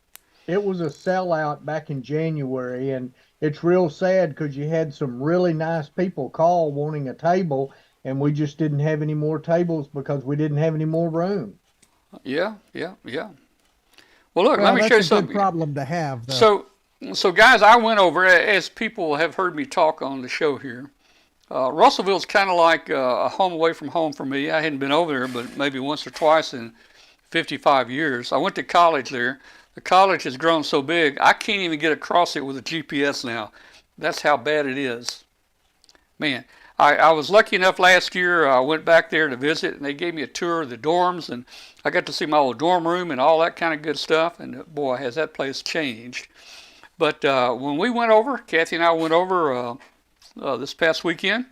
It was a sellout back in January, and it's real sad because you had some really nice people call wanting a table, and we just didn't have any more tables because we didn't have any more room. Yeah. Well, look, let me show you something. That's a good problem to have, though. So guys, I went over, as people have heard me talk on the show here, Russellville's kind of like a home away from home for me. I hadn't been over there but maybe once or twice in 55 years. I went to college there. The college has grown so big, I can't even get across it with a GPS now. That's how bad it is. Man, I was lucky enough last year, I went back there to visit, and they gave me a tour of the dorms, and I got to see my old dorm room and all that kind of good stuff, and boy, has that place changed. But when we went over, Kathy and I went over this past weekend,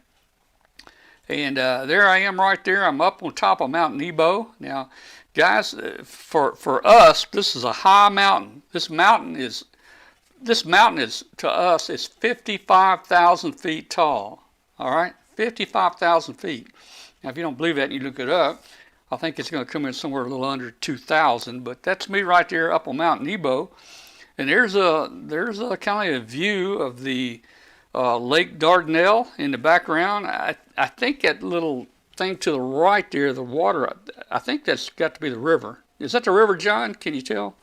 and there I am right there. I'm up on top of Mount Nebo. Now, guys, for us, this is a high mountain. This mountain is to us is 55,000 feet tall. All right, 55,000 feet. Now, if you don't believe that, and you look it up, I think it's going to come in somewhere a little under 2,000. But that's me right there up on Mount Nebo, and there's a kind of a view of the Lake Dardanelle in the background. I think that little thing to the right there, the water, I think that's got to be the river. Is that the river, John? Can you tell?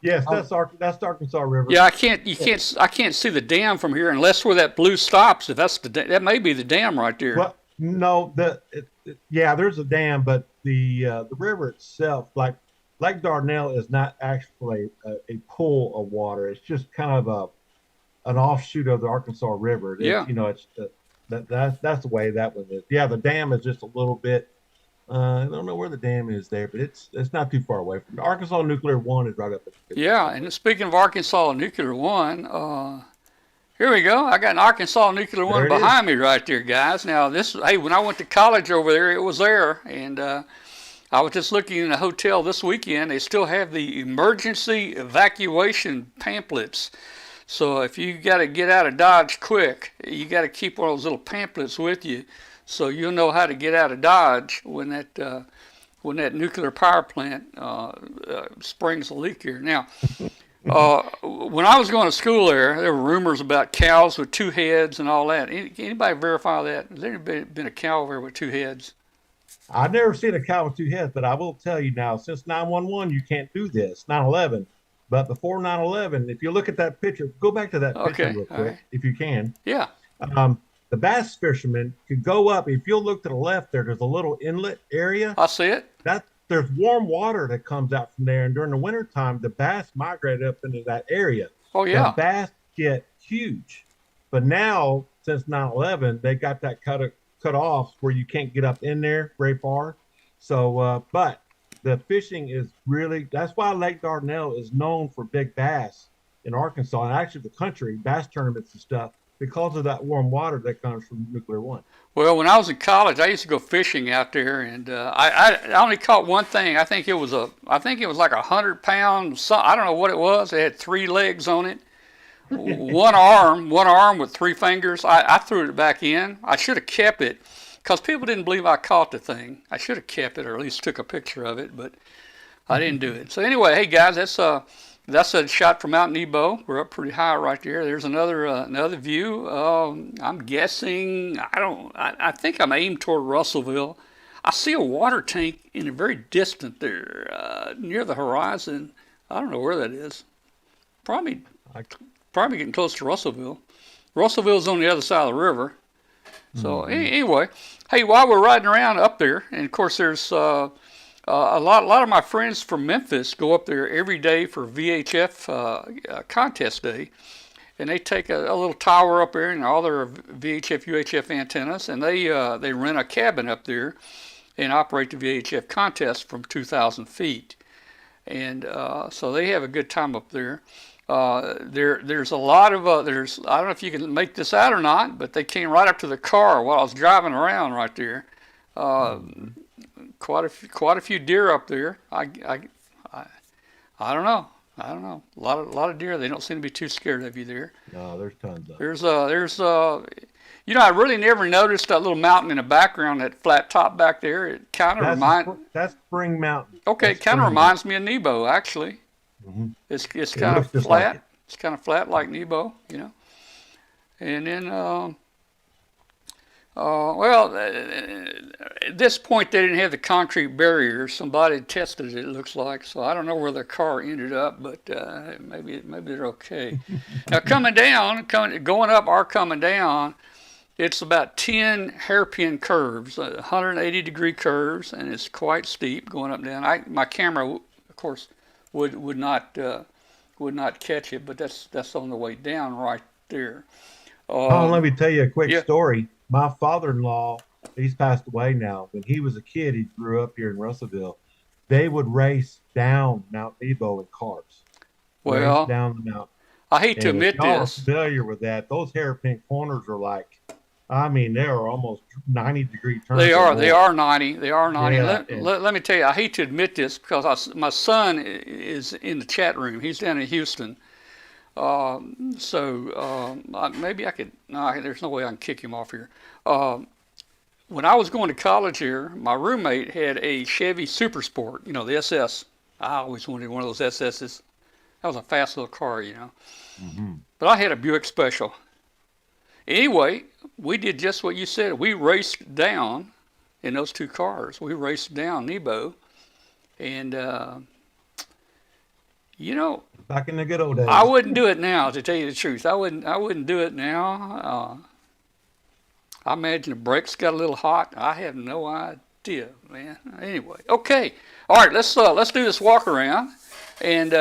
Yes, that's the Arkansas River. Yeah, I can't see the dam from here unless where that blue stops. If that's that may be the dam right there. Well, no, there's a dam, but the river itself, like Lake Dardanelle, is not actually a pool of water. It's just kind of an offshoot of the Arkansas River. Yeah. That's the way that one is. Yeah, the dam is just a little bit. I don't know where the dam is there, but it's not too far away from Arkansas Nuclear 1 is right up at Yeah, and speaking of Arkansas Nuclear 1, here we go. I got an Arkansas Nuclear 1 behind me right there, guys. Now when I went to college over there, it was there, and I was just looking in a hotel this weekend. They still have the emergency evacuation pamphlets. So if you got to get out of Dodge quick, you got to keep one of those little pamphlets with you, so you'll know how to get out of Dodge when that nuclear power plant springs a leak here. Now, when I was going to school there were rumors about cows with two heads and all that. Anybody verify that? Has there been a cow there with two heads? I've never seen a cow with two heads, but I will tell you now, since 911, you can't do this. 9/11. But before 9/11, if you look at that picture, go back to that picture real quick, if you can. Yeah. The bass fishermen could go up. If you'll look to the left there's a little inlet area. I see it. there's warm water that comes out from there, and during the wintertime, the bass migrate up into that area. Oh The yeah. bass get huge, but now since 9/11, they got that cut off where you can't get up in there very far. So, but the fishing is really, that's why Lake Dardanelle is known for big bass in Arkansas and actually the country, bass tournaments and stuff, because of that warm water that comes from Nuclear One. Well, when I was in college, I used to go fishing out there, and I only caught one thing. I think it was like 100 pounds. I don't know what it was. It had 3 legs on it, one arm with 3 fingers. I threw it back in. I should have kept it, because people didn't believe I caught the thing. I should have kept it, or at least took a picture of it, but I didn't do it. So anyway, hey guys, that's a shot from Mount Nebo. We're up pretty high right there. There's another view. I'm guessing, I think I'm aimed toward Russellville. I see a water tank in the very distant there, near the horizon. I don't know where that is. Probably getting close to Russellville. Russellville's on the other side of the river. So anyway, hey, while we're riding around up there, and of course there's a lot of my friends from Memphis go up there every day for VHF contest day, and they take a little tower up there and all their VHF, UHF antennas, and they rent a cabin up there and operate the VHF contest from 2,000 feet, and so they have a good time up there. There's a lot of I don't know if you can make this out or not, but they came right up to the car while I was driving around right there. Quite a few deer up there. I don't know. A lot of deer. They don't seem to be too scared of you there. No, there's tons of. There's I really never noticed that little mountain in the background, that flat top back there. It kind of that's Spring Mountain. Okay, it kind of reminds me of Nebo actually. Mm-hmm. It's kind of flat. Like it's kind of flat like Nebo, And then at this point they didn't have the concrete barriers. Somebody tested it looks like. So I don't know where their car ended up, but maybe they're okay. Now coming down, it's about 10 hairpin curves, 180-degree curves, and it's quite steep going up and down. My camera, of course, would not catch it, but that's on the way down right there. Let me tell you a quick story. My father-in-law, he's passed away now. When he was a kid, he grew up here in Russellville. They would race down Mount Nebo in cars. Well, race down the mountain. I hate to admit if y'all this. are familiar with that. Those hairpin corners are like, they are almost 90-degree turns. They are 90. They are 90. Yeah, let me tell you, I hate to admit this because my son is in the chat room. He's down in Houston. Maybe I could, no, there's no way I can kick him off here. When I was going to college here, my roommate had a Chevy Super Sport, the SS. I always wanted one of those SS's. That was a fast little car, Mm-hmm. But I had a Buick Special. Anyway, we did just what you said. We raced down in those 2 cars. We raced down Nebo, and back in the good old days. I wouldn't do it now, to tell you the truth. I wouldn't do it now. I imagine the brakes got a little hot. I have no idea, man. Anyway, okay. All right, let's do this walk around, and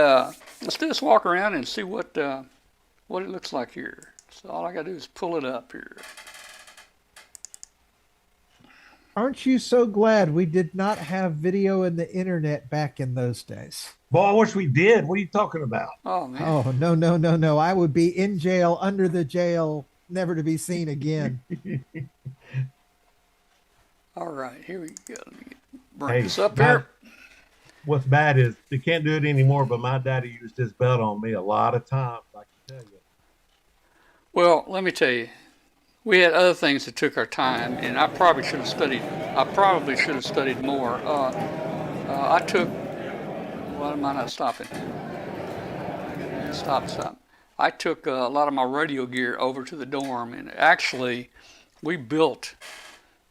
see what it looks like here. So all I gotta do is pull it up here. Aren't you so glad we did not have video and the internet back in those days? Boy, I wish we did. What are you talking about? Oh man. Oh, no. I would be in jail, under the jail, never to be seen again. All right, here we go. Let me bring this up here. here. What's bad is they can't do it anymore, but my daddy used his belt on me a lot of times, I can tell you. Well, let me tell you, we had other things that took our time, and I probably should have studied more. I took, why am I not stopping? Stop. I took a lot of my radio gear over to the dorm, and actually, we built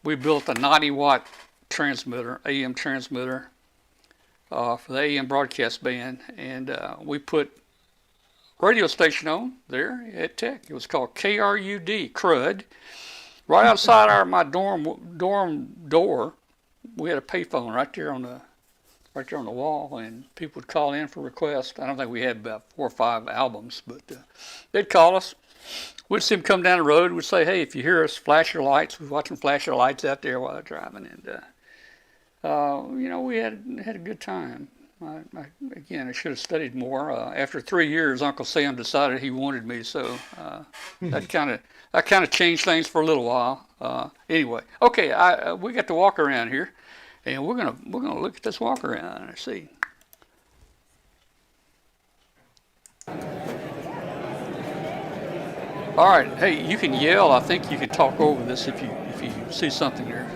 a 90-watt transmitter, AM transmitter, for the AM broadcast band, and we put radio station on there at Tech. It was called KRUD, CRUD. Right outside my dorm door, we had a payphone right there on right there on the wall, and people would call in for requests. I don't think we had about 4 or 5 albums, but they'd call us. We'd see them come down the road. We'd say, hey, if you hear us, flash your lights. We'd watch them flash their lights out there while they're driving, and we had a good time. Again, I should have studied more. After 3 years, Uncle Sam decided he wanted me, so that kind of changed things for a little while. Anyway, okay, we got to walk around here, and we're gonna look at this walk around and see. All right, hey, you can yell. I think you can talk over this if you see something here.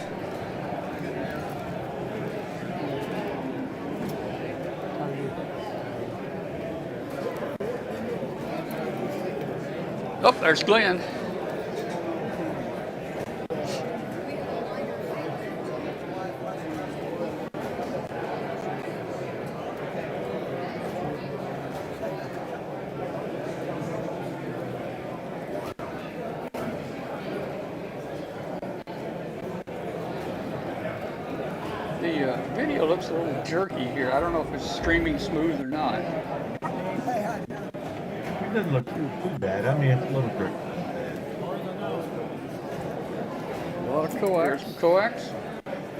Oh, there's Glenn. The video looks a little jerky here. I don't know if it's streaming smooth or not. It doesn't look too bad. I mean, it's a little bit. A lot of coax. Coax.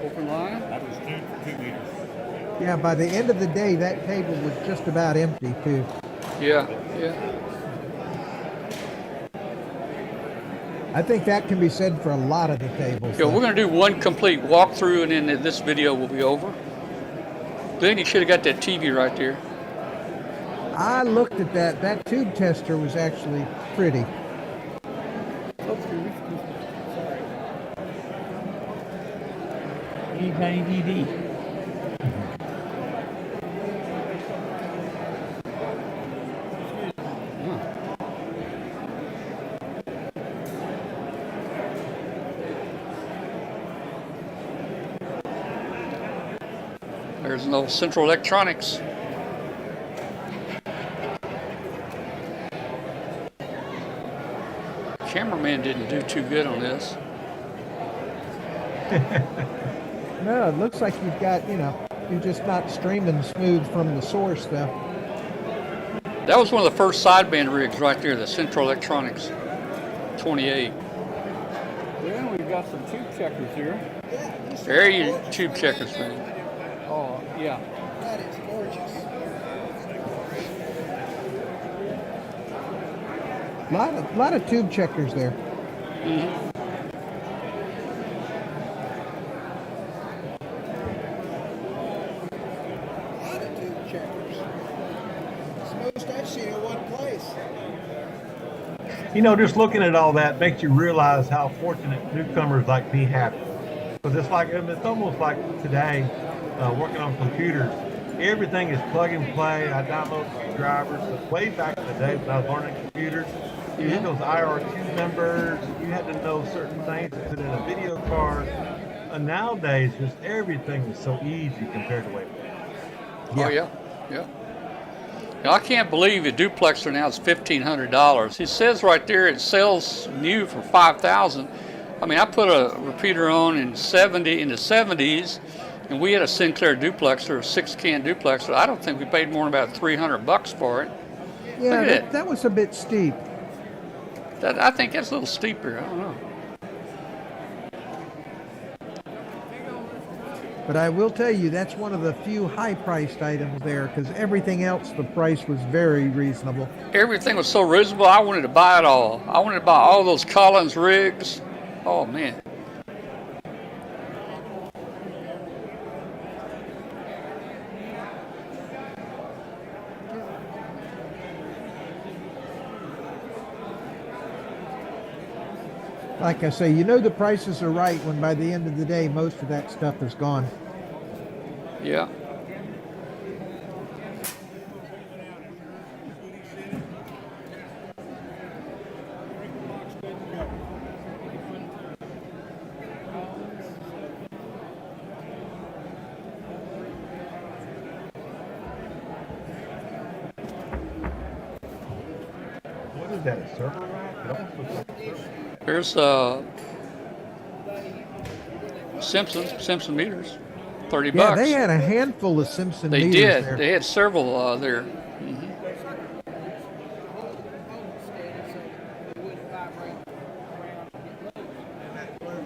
Open line. That was 2 meters. Yeah, by the end of the day, that table was just about empty too. Yeah. I think that can be said for a lot of the tables. Yeah, we're going to do one complete walkthrough, and then this video will be over. Glenn, you should have got that TV right there. I looked at that. That tube tester was actually pretty. Any tiny DD. There's no Central Electronics. Cameraman didn't do too good on this. No, it looks like you've got, you're just not streaming smooth from the source though. That was one of the first sideband rigs right there, the Central Electronics 28. Then we've got some tube checkers here. There you tube checkers, man. Oh, yeah. That is gorgeous. Lot of tube checkers there. Mm-hmm. A lot of tube checkers. It's the most I've seen in one place. Just looking at all that makes you realize how fortunate newcomers like me have. Because it's almost like today, working on computers, everything is plug and play. I download drivers, but way back in the day when I was learning computers, you had those IRQ numbers, you had to know certain things to put in a video card. And nowadays, just everything is so easy compared to way back. Oh, yeah. Now, I can't believe a duplexer now is $1,500. It says right there it sells new for $5,000. I mean, I put a repeater on in the 70s, and we had a Sinclair duplexer, a 6-can duplexer. I don't think we paid more than about $300 for it. Yeah, that was a bit steep. I think that's a little steeper. I don't know. But I will tell you, that's one of the few high-priced items there, because everything else, the price was very reasonable. Everything was so reasonable, I wanted to buy it all. I wanted to buy all those Collins rigs. Oh, man. Like I say, the prices are right when by the end of the day, most of that stuff is gone. Yeah. What is that, a server rack? It almost looks like a server rack. Here's Simpson meters. $30. Yeah, they had a handful of Simpson They meters did. there. They had several there.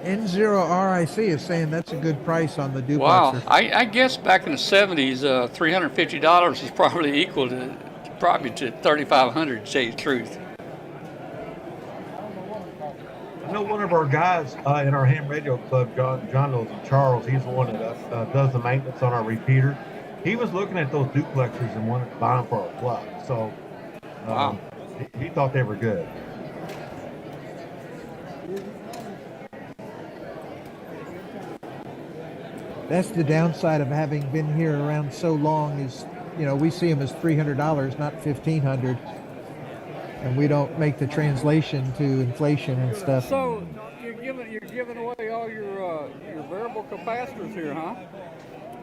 N0RIC is saying that's a good price on the duplexer. Wow, I guess back in the 70s, $350 is probably equal to $3,500, to tell you the truth. I know one of our guys in our ham radio club, John knows him, Charles. He's the one that does the maintenance on our repeater. He was looking at those duplexers and wanted to buy them for a club. So Wow. he thought they were good. That's the downside of having been here around so long is, you know, we see them as $300, not $1,500. And we don't make the translation to inflation and stuff. So you're giving away all your variable capacitors here, huh?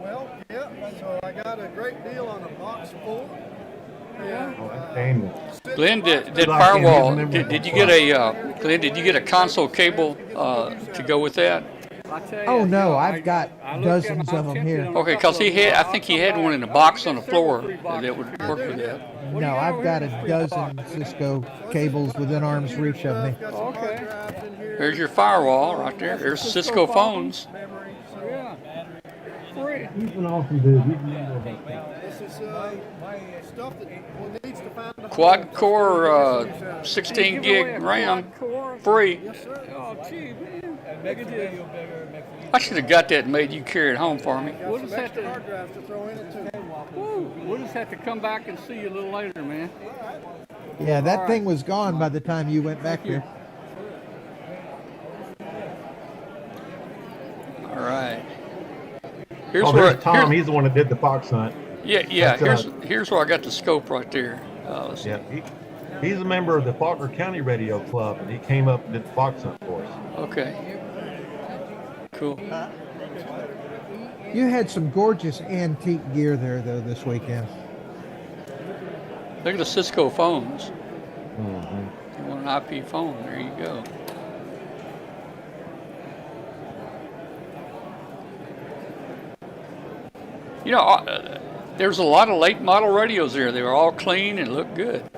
Well, yeah, so I got a great deal on a box full. Yeah. Oh, that's Daniel. Glenn, did Like firewall? him, Did you get a Glenn? Did you get a console cable to go with that? Oh no, I've got dozens of them here. Okay, because I think he had one in a box on the floor that would work with that. No, I've got a dozen Cisco cables within arm's reach of me. Okay. There's your firewall right there. There's Cisco phones. Yeah. Free. He's an awesome dude. He's an This is stuff that one needs to find. Quad core 16 gig RAM. Free. Yes, sir. Oh, gee, man. I should have got that and made you carry it home for me. We'll just have Hard drives to throw in it too. We'll just have to come back and see you a little later, man. Yeah, that thing was gone by the time you went back there. All right. there's Tom. He's the one that did the fox hunt. Yeah. That's, Here's where I got the scope right there. Let's see. Yeah, he's a member of the Faulkner County Radio Club, and he came up and did the fox hunt for us. Okay. Cool. You had some gorgeous antique gear there, though, this weekend. Look at the Cisco phones. Mm-hmm. You want an IP phone? There you go. You know, there's a lot of late model radios there. They were all clean and looked good.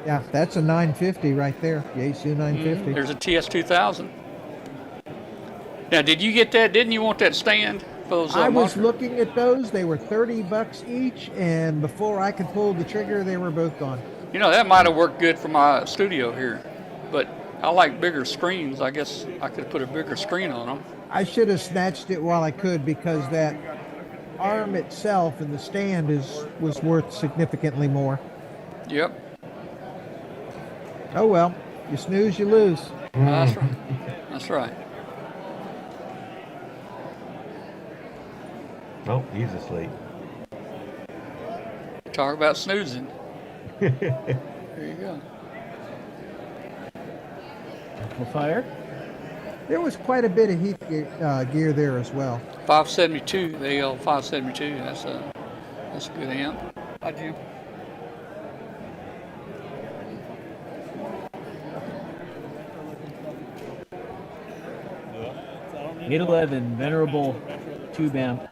Yeah, that's a 950 right there. The ACU 950. There's a TS2000. Now, did you get that? Didn't you want that stand for those? I was looking at those. They were $30 each, and before I could pull the trigger, they were both gone. You know, that might have worked good for my studio here, but I like bigger screens. I guess I could put a bigger screen on them. I should have snatched it while I could, because that arm itself and the stand was worth significantly more. Yep. Oh well, you snooze, you lose. That's right. That's right. Oh, he's asleep. Talk about snoozing. There you go. Amplifier. There was quite a bit of Heath gear there as well. 572, the AL 572. That's a good amp. Hi, Jim. $811 venerable tube amp.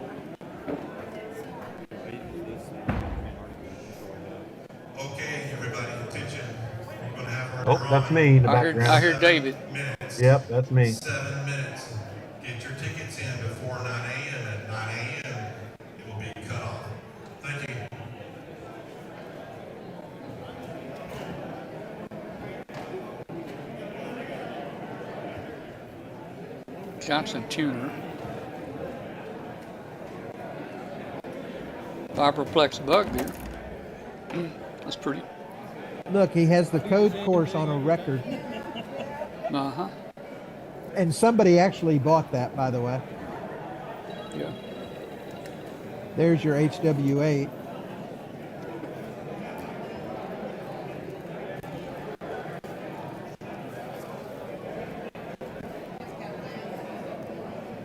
Okay, everybody, attention. We're going to have our Oh, that's me in the background. I hear David. minutes. Yep, that's me. 7 minutes. Get your tickets in before 9 a.m. At 9 a.m., it will be cut off. Thank you. Johnson tuner. Vibraplex bug there. That's pretty. Look, he has the code course on a record. Uh-huh. And somebody actually bought that, by the way. Yeah. There's your HW8.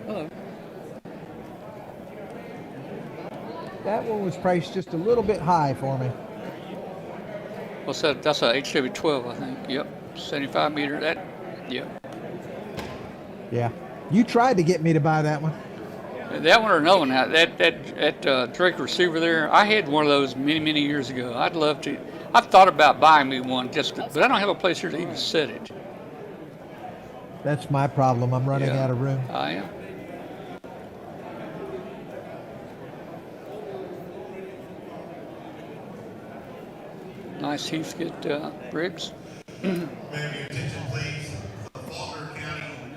Hello. That one was priced just a little bit high for me. What's that? That's a HW12, I think. Yep. 75 meter. That. Yep. Yeah. You tried to get me to buy that one. That one or another one. That Drake receiver there, I had one of those many years ago. I'd love to. I've thought about buying me one but I don't have a place here to even set it. That's my problem. I'm running Yeah, out of room. I am. Nice Heathkit Briggs. May I have your attention, please? The Faulkner County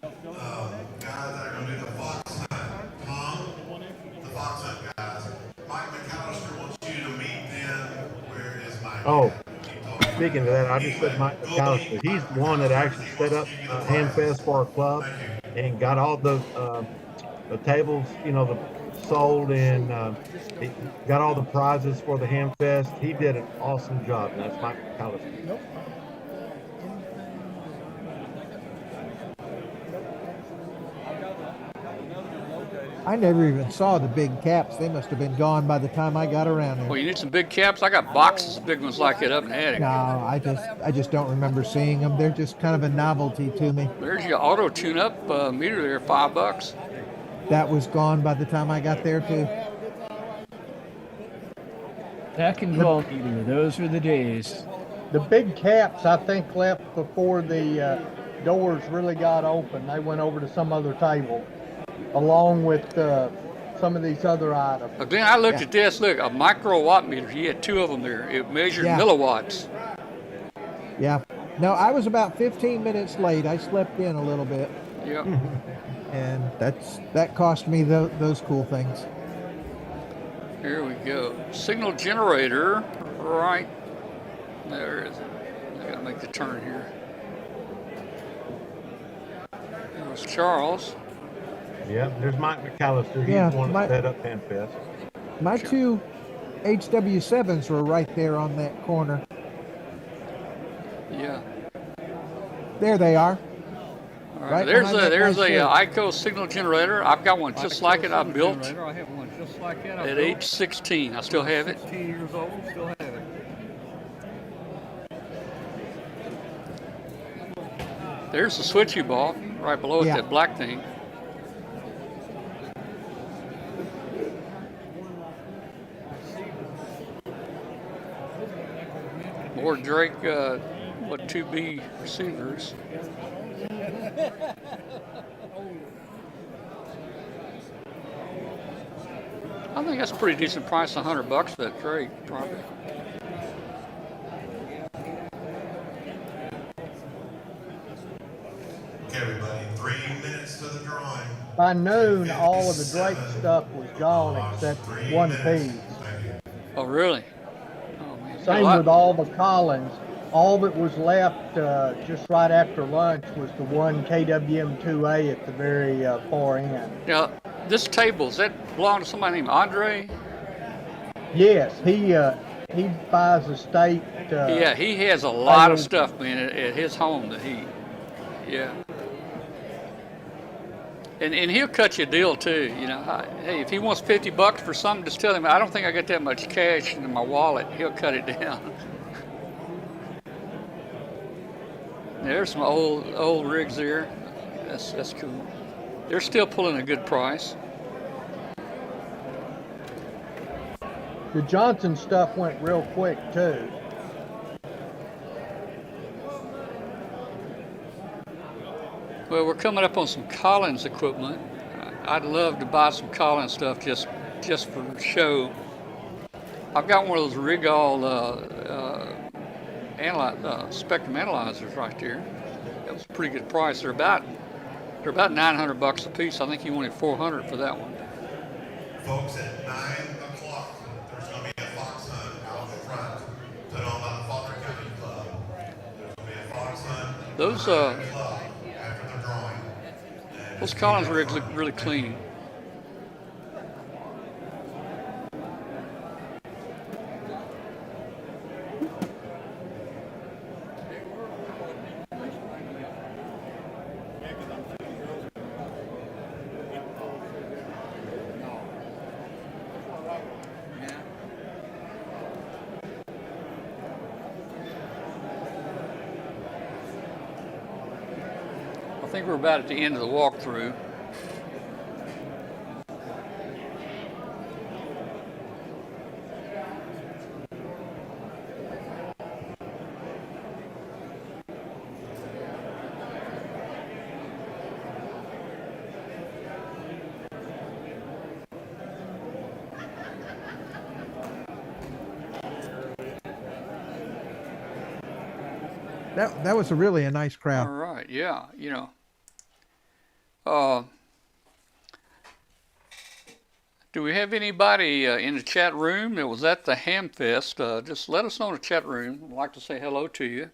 guys that are going to do the fox hunt. Tom, the fox hunt guys. Mike McAllister wants you to meet them. Where is Mike? Oh, speaking of that, I just said Mike McAllister. He's the one that actually set up Hamfest for our club and got all the tables, sold, and he got all the prizes for the Hamfest. He did an awesome job, and that's Mike McAllister. I never even saw the big caps. They must have been gone by the time I got around there. Well, you need some big caps. I got boxes of big ones like it up in the attic. No, I just don't remember seeing them. They're just kind of a novelty to me. There's your auto tune-up meter there, $5. That was gone by the time I got there too. Pack and call meter. Those were the days. The big caps, I think, left before the doors really got open. They went over to some other table, along with some of these other items. But then I looked at this. Look, a micro watt meter. He had two of them there. It measured milliwatts. Yeah. No, I was about 15 minutes late. I slept in a little bit. Yep. And that cost me those cool things. Here we go. Signal generator, right there is it. I gotta make the turn here. There's Charles. Yeah, there's Mike McAllister. He's the one that set up Hamfest. My two HW7s were right there on that corner. Yeah. There they are. All right. There's a Icom signal generator. I've got one just like it. I built I have one just like it. at age 16. I still have it. 16 years old, still have it. There's the switchy ball right below it, that black thing. More Drake, 2B receivers. I think that's a pretty decent price, $100 for that Drake, probably. Okay, everybody, 3 minutes to the drawing. By noon, all of the Drake stuff was gone except one piece. Oh, really? Oh, man. Same with all the Collins. All that was left just right after lunch was the one KWM2A at the very far end. Now, this table, does that belong to somebody named Andre? Yes, he buys a state. Yeah, he has a lot of stuff, man, at his home that yeah. And he'll cut you a deal too, Hey, if he wants $50 for something, just tell him, I don't think I got that much cash in my wallet. He'll cut it down. There's some old rigs there. That's cool. They're still pulling a good price. The Johnson stuff went real quick too. Well, we're coming up on some Collins equipment. I'd love to buy some Collins stuff just for show. I've got one of those Rigol spectrum analyzers right there. That was a pretty good price. They're about $900 a piece. I think you wanted $400 for that one. Folks, at 9 o'clock, there's going to be a fox hunt out front, put on by the Faulkner County Club. There's going to be a fox hunt. Those after the drawing. Those Collins rigs look really clean. I think we're about at the end of the walkthrough. That was really a nice All crowd. right, yeah, do we have anybody in the chat room that was at the Hamfest? Just let us know in the chat room. I'd like to say hello to you.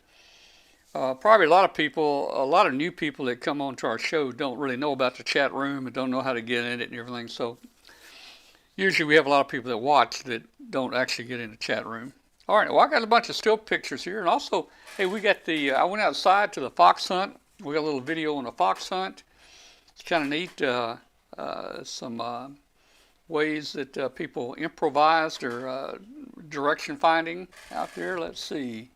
Probably a lot of new people that come on to our show don't really know about the chat room and don't know how to get in it and everything. So usually we have a lot of people that watch that don't actually get in the chat room. All right, well, I got a bunch of still pictures here. And also, hey, we got I went outside to the fox hunt. We got a little video on the fox hunt. It's kind of neat. Some ways that people improvised or direction finding out there. Let's see.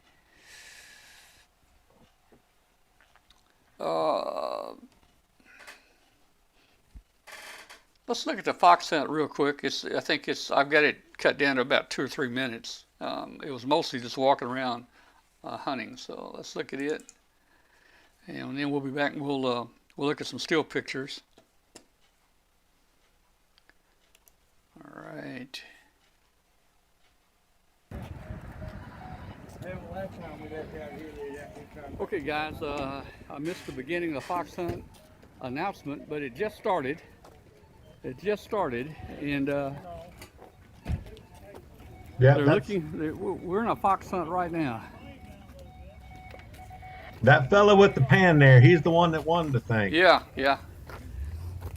Let's look at the fox hunt real quick. I've got it cut down to about 2 or 3 minutes. It was mostly just walking around hunting. So let's look at it, and then we'll be back and we'll look at some still pictures. All right. Okay, guys, I missed the beginning of the fox hunt announcement, but it just started. And Yeah, we're in a fox hunt right now. that fella with the pan there, he's the one that won the thing. Yeah.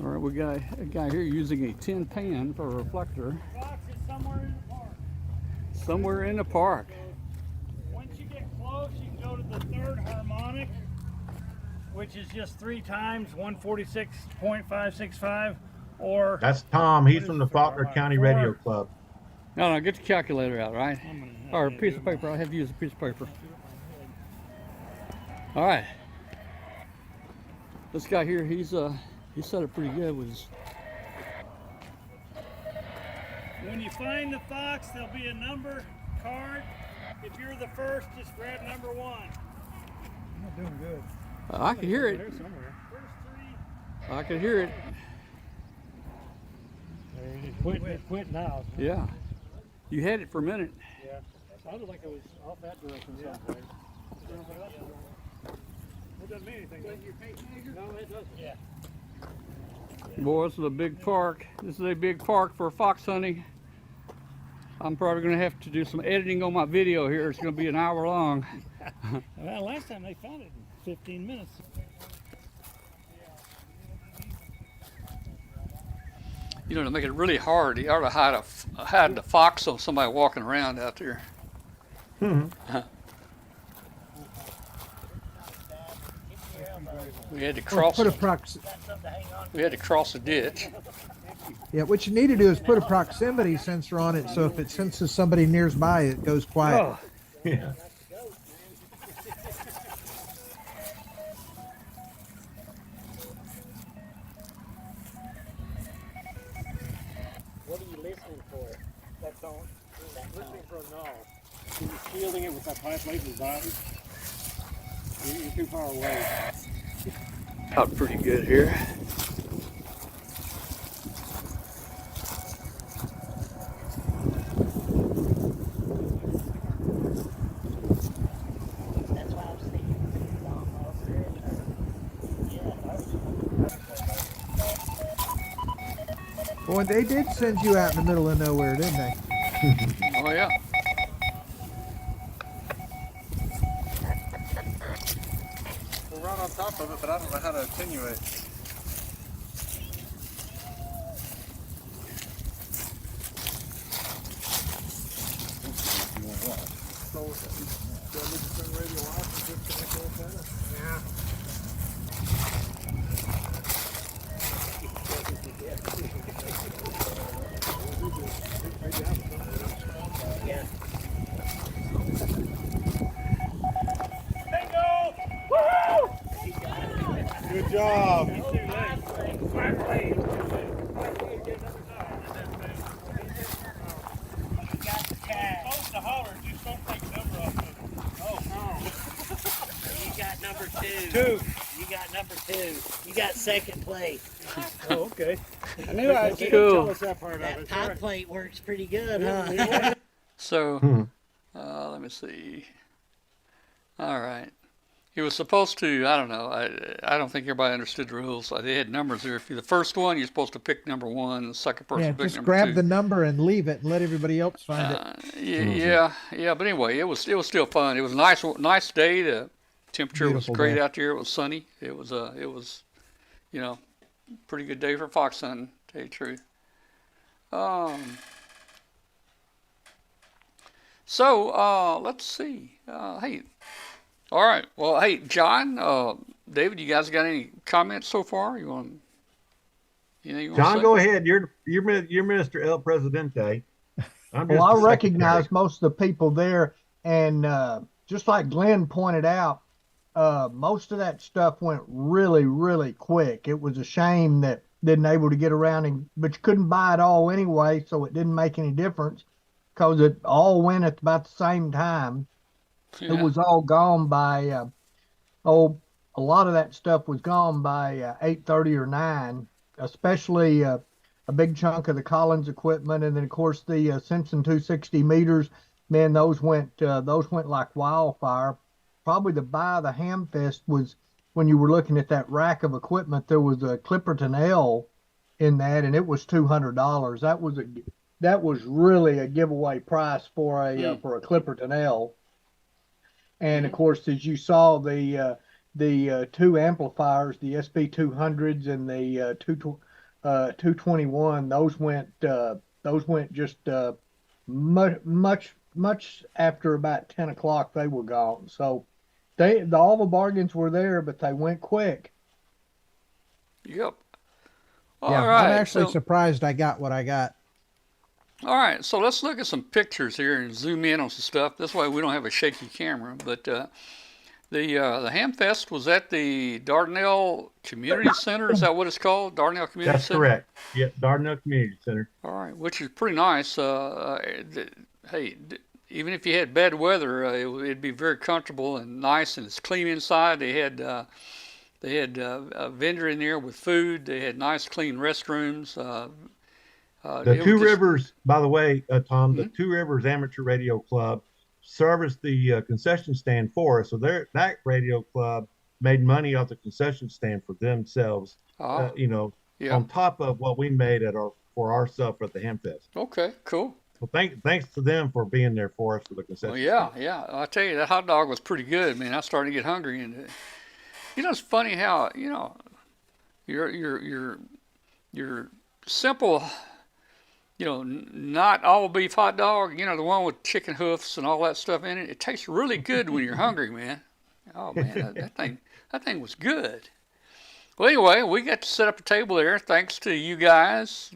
All right, we got a guy here using a tin pan for a reflector. Fox is somewhere in the park. Somewhere in the park. Once you get close, you can go to the third harmonic, which is just 3 times 146.565, or That's Tom. He's from the Faulkner County Radio Club. No, get the calculator out, right? Or a piece of paper. I'll have you use a piece of paper. All right. This guy here, he set it pretty good with his. when you find the fox, there'll be a number card. If you're the first, just grab number 1. I'm not doing good. I can hear it. There somewhere. First 3. I can hear it. It's quit now. Yeah. You had it for a minute. Yeah. Sounded like it was off that direction someplace. It doesn't mean anything. No, it doesn't. Yeah. Boy, this is a big park. This is a big park for fox hunting. I'm probably going to have to do some editing on my video here. It's going to be an hour long. Well, last time they found it in 15 minutes. You know, to make it really hard, you ought to hide the fox on somebody walking around out there. We had to cross. We had to cross a ditch. Yeah, what you need to do is put a proximity sensor on it, so if it senses somebody nearby, it goes quiet. Oh. Yeah. What are you listening for? That tone. Listening for a null. You're shielding it with that pipe plate and button. You're too far away. Out pretty good here. Boy, they did send you out in the middle of nowhere, didn't they? Oh yeah. We're right on top of it, but I don't know how to attenuate. Good job. You got number 2. You got number 2. You got second place. Oh, okay. I knew I was Cool. Tell us that part of That it. pipe plate works pretty good, huh? So, let me see. All right. He was supposed to, I don't know, I don't think everybody understood the rules. They had numbers there. If you're the first one, you're supposed to pick number one, the second person Yeah, pick just number grab two. the number and leave it and let everybody else find it. Yeah. But anyway, it was still fun. It was a nice day. The temperature Beautiful was great day. out there. It was sunny. It was pretty good day for fox hunting, to tell you the truth. So let's see. Hey, all right. Well, hey, John, David, you guys got any comments so far? You want? Anything you want to John, say? go ahead. You're Mr. El Presidente. I'm just Well, I the recognize secretary. most of the people there, and just like Glenn pointed out, most of that stuff went really, really quick. It was a shame that didn't able to get around, but you couldn't buy it all anyway, so it didn't make any difference because it all went at about the same time. It Yeah. was all gone by a lot of that stuff was gone by 8:30 or 9, especially a big chunk of the Collins equipment, and then of course the Simpson 260 meters. Man, those went like wildfire. Probably the buy of the Hamfest was when you were looking at that rack of equipment. There was a Clipperton L in that, and it was $200. That was really a giveaway price for a Clipperton L. And of course, as you saw, the two amplifiers, the SP 200s and the 221, those went just much after about 10 o'clock. They were gone. So all the bargains were there, but they went quick. Yep. Yeah, All right. I'm actually so, surprised I got what I got. All right. So let's look at some pictures here and zoom in on some stuff. This way we don't have a shaky camera. But the Hamfest was at the Dardanelle Community Center. Is that what it's called? Dardanelle Community That's Center? correct. Yeah, Dardanelle Community Center. All right, which is pretty nice. Hey, even if you had bad weather, it'd be very comfortable and nice, and it's clean inside. They had a vendor in there with food. They had nice, clean restrooms. The Two Rivers, by the way, Tom, the Two Rivers Amateur Radio Club serviced the concession stand for us. So that radio club made money off the concession stand for themselves. Yeah. On top of what we made for ourselves at the Hamfest. Okay, cool. Well, thanks to them for being there for us for the concession. Well, stand. yeah. I tell you, that hot dog was pretty good, man. I was starting to get hungry, and it's funny how your simple, not all beef hot dog, the one with chicken hoofs and all that stuff in it. It tastes really good when you're hungry, man. Oh man, that thing was good. Well, anyway, we got to set up a table there, thanks to you guys,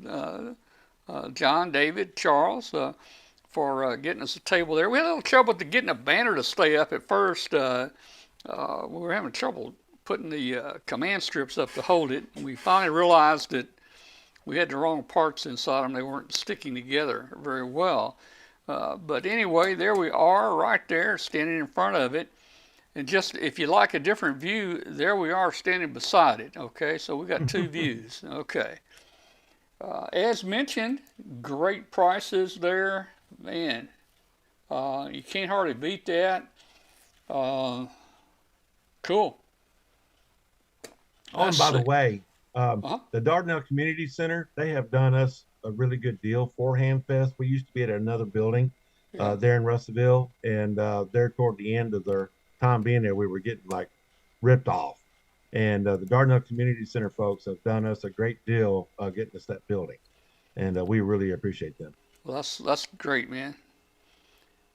John, David, Charles, for getting us a table there. We had a little trouble with getting a banner to stay up at first. We were having trouble putting the command strips up to hold it. And we finally realized that we had the wrong parts inside them. They weren't sticking together very well. But anyway, there we are right there, standing in front of it. And just, if you like a different view, there we are standing beside it, okay? So we got two views, okay. As mentioned, great prices there. Man, you can't hardly beat that. Cool. And by the way, Uh-huh. the Dardanelle Community Center, they have done us a really good deal for Hamfest. We used to be at another building there in Russellville, and there toward the end of their time being there, we were getting like ripped off. And the Dardanelle Community Center folks have done us a great deal getting us that building, and we really appreciate them. Well, that's great, man.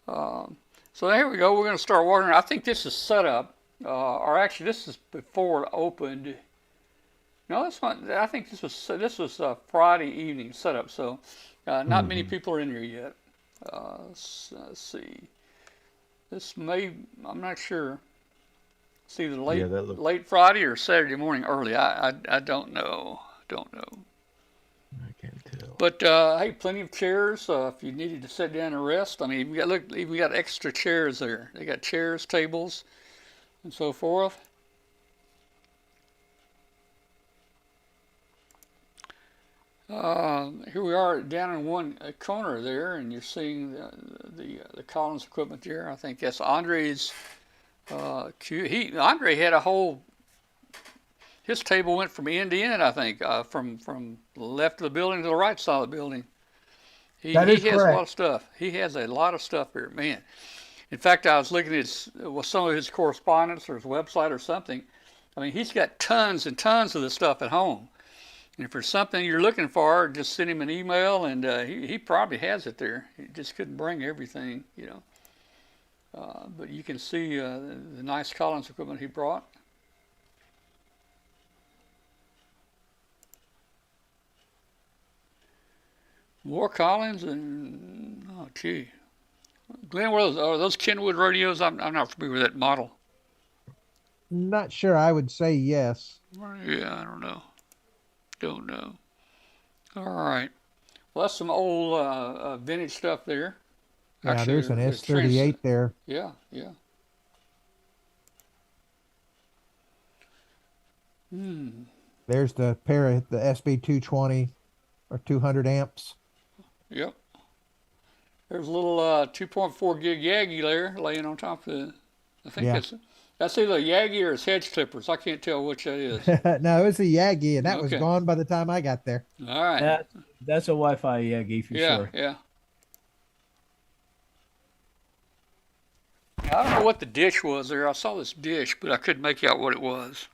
So here we go. We're going to start watering. I think this is set up, or actually this is before it opened. No, that's not. I think this was Friday evening setup. So not many people are in here yet. Let's see. This I'm not sure. It's either late Friday or Saturday morning early. I don't know. I can't tell. But hey, plenty of chairs if you needed to sit down and rest. I mean, we got extra chairs there. They got chairs, tables, and so forth. Here we are down in one corner there, and you're seeing the Collins equipment there. I think that's Andre's Andre had a whole. His table went from end to end, I think, from the left of the building to the right side of the building. He That is has a lot correct. of stuff. He has a lot of stuff here, man. In fact, I was looking at some of his correspondence or his website or something. I mean, he's got tons and tons of this stuff at home. And if there's something you're looking for, just send him an email, and he probably has it there. He just couldn't bring everything, you know. But you can see the nice Collins equipment he brought. More Collins and, oh, gee. Glenn, what are those Kenwood radios? I'm not familiar with that model. Not sure. I would say yes. Yeah, I don't know. Don't know. All right. Well, that's some old vintage stuff there. Yeah, Actually, there's an S38 there. Yeah, yeah. There's the pair of the SB220 or 200 amps. Yep. There's a little 2.4 gig Yagi there laying on top of the. I think that's either a Yagi or it's hedge clippers. I can't tell which that is. No, it's a Yagi, and that was gone by the time I got there. All right. That's a Wi-Fi Yagi for sure. Yeah. I don't know what the dish was there. I saw this dish, but I couldn't make out what it was.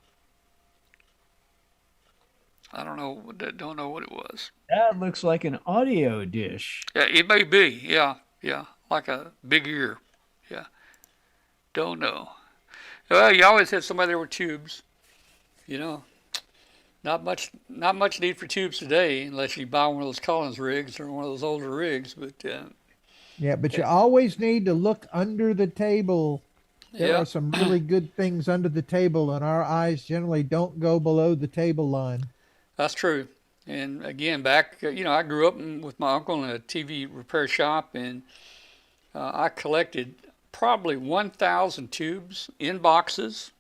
I don't know what it was. That looks like an audio dish. Yeah, it may be. Yeah, like a big ear. Yeah, don't know. Well, you always had somebody there with tubes. You know, not much need for tubes today, unless you buy one of those Collins rigs or one of those older rigs. But yeah, but you always need to look under the table. There are some really good things under the table, and our eyes generally don't go below the table line. That's true. And again, back, I grew up with my uncle in a TV repair shop, and I collected probably 1,000 tubes in boxes.